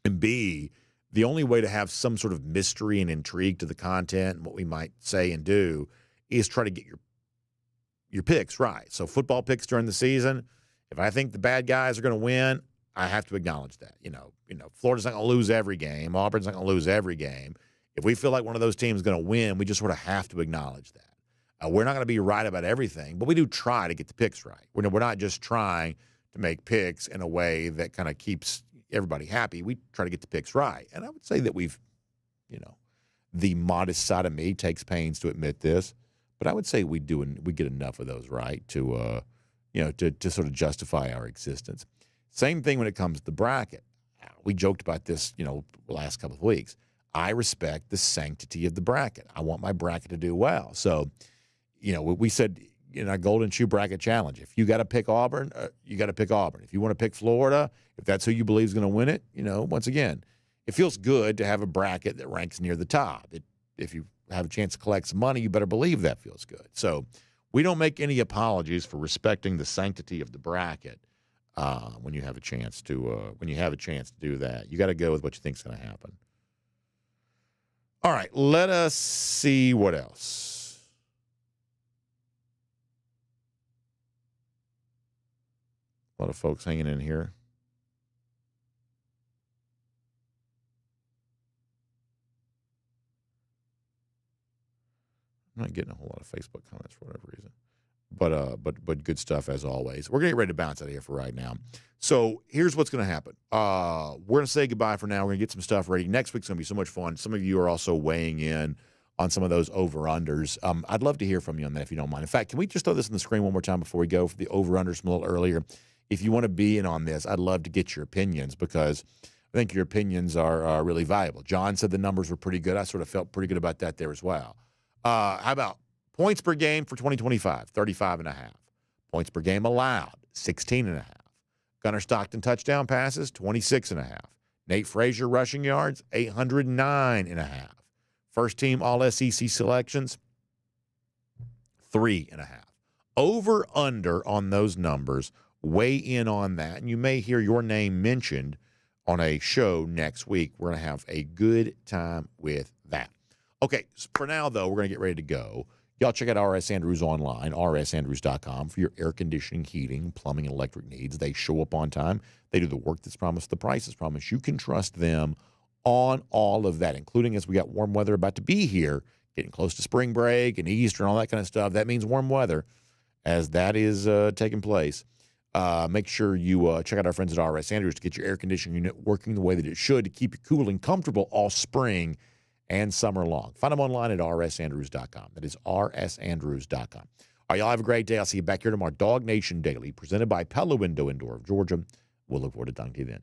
And B, the only way to have some sort of mystery and intrigue to the content and what we might say and do is try to get your picks right. So football picks during the season, if I think the bad guys are going to win, I have to acknowledge that. Florida's not going to lose every game. Auburn's not going to lose every game. If we feel like one of those teams is going to win, we just sort of have to acknowledge that. We're not going to be right about everything, but we do try to get the picks right. We're not just trying to make picks in a way that kind of keeps everybody happy. We try to get the picks right. And I would say that we've, the modest side of me takes pains to admit this, but I would say we get enough of those right to sort of justify our existence. Same thing when it comes to the bracket. We joked about this, the last couple of weeks. I respect the sanctity of the bracket. I want my bracket to do well. So, we said in our Golden Shoe Bracket Challenge, if you got to pick Auburn, you got to pick Auburn. If you want to pick Florida, if that's who you believe is going to win it, once again, it feels good to have a bracket that ranks near the top. If you have a chance to collect some money, you better believe that feels good. So we don't make any apologies for respecting the sanctity of the bracket when you have a chance to do that. You got to go with what you think is going to happen. All right, let us see what else. A lot of folks hanging in here. I'm not getting a whole lot of Facebook comments for whatever reason. But good stuff as always. We're going to get ready to bounce out of here for right now. So here's what's going to happen. We're going to say goodbye for now. We're going to get some stuff ready. Next week's going to be so much fun. Some of you are also weighing in on some of those over-unders. I'd love to hear from you on that if you don't mind. In fact, can we just throw this on the screen one more time before we go for the over-unders from a little earlier? If you want to be in on this, I'd love to get your opinions because I think your opinions are really valuable. John said the numbers were pretty good. I sort of felt pretty good about that there as well. How about points per game for 2025, 35.5. Points per game allowed, 16.5. Gunnar Stockton touchdown passes, 26.5. Nate Frazier rushing yards, 809.5. First team All-SEC selections, 3.5. Over, under on those numbers. Weigh in on that, and you may hear your name mentioned on a show next week. We're going to have a good time with that. Okay, so for now, though, we're going to get ready to go. Y'all check out RS Andrews online, rsandrews.com, for your air conditioning, heating, plumbing, and electric needs. They show up on time. They do the work that's promised, the price is promised. You can trust them on all of that, including as we got warm weather about to be here, getting close to spring break and Easter and all that kind of stuff. That means warm weather as that is taking place. Make sure you check out our friends at RS Andrews to get your air conditioning unit working the way that it should to keep you cool and comfortable all spring and summer long. Find them online at rsandrews.com. That is rsandrews.com. All right, y'all have a great day. I'll see you back here tomorrow. DawgNation Daily, presented by Pella Window and Door of Georgia. We'll look forward to talking to you then.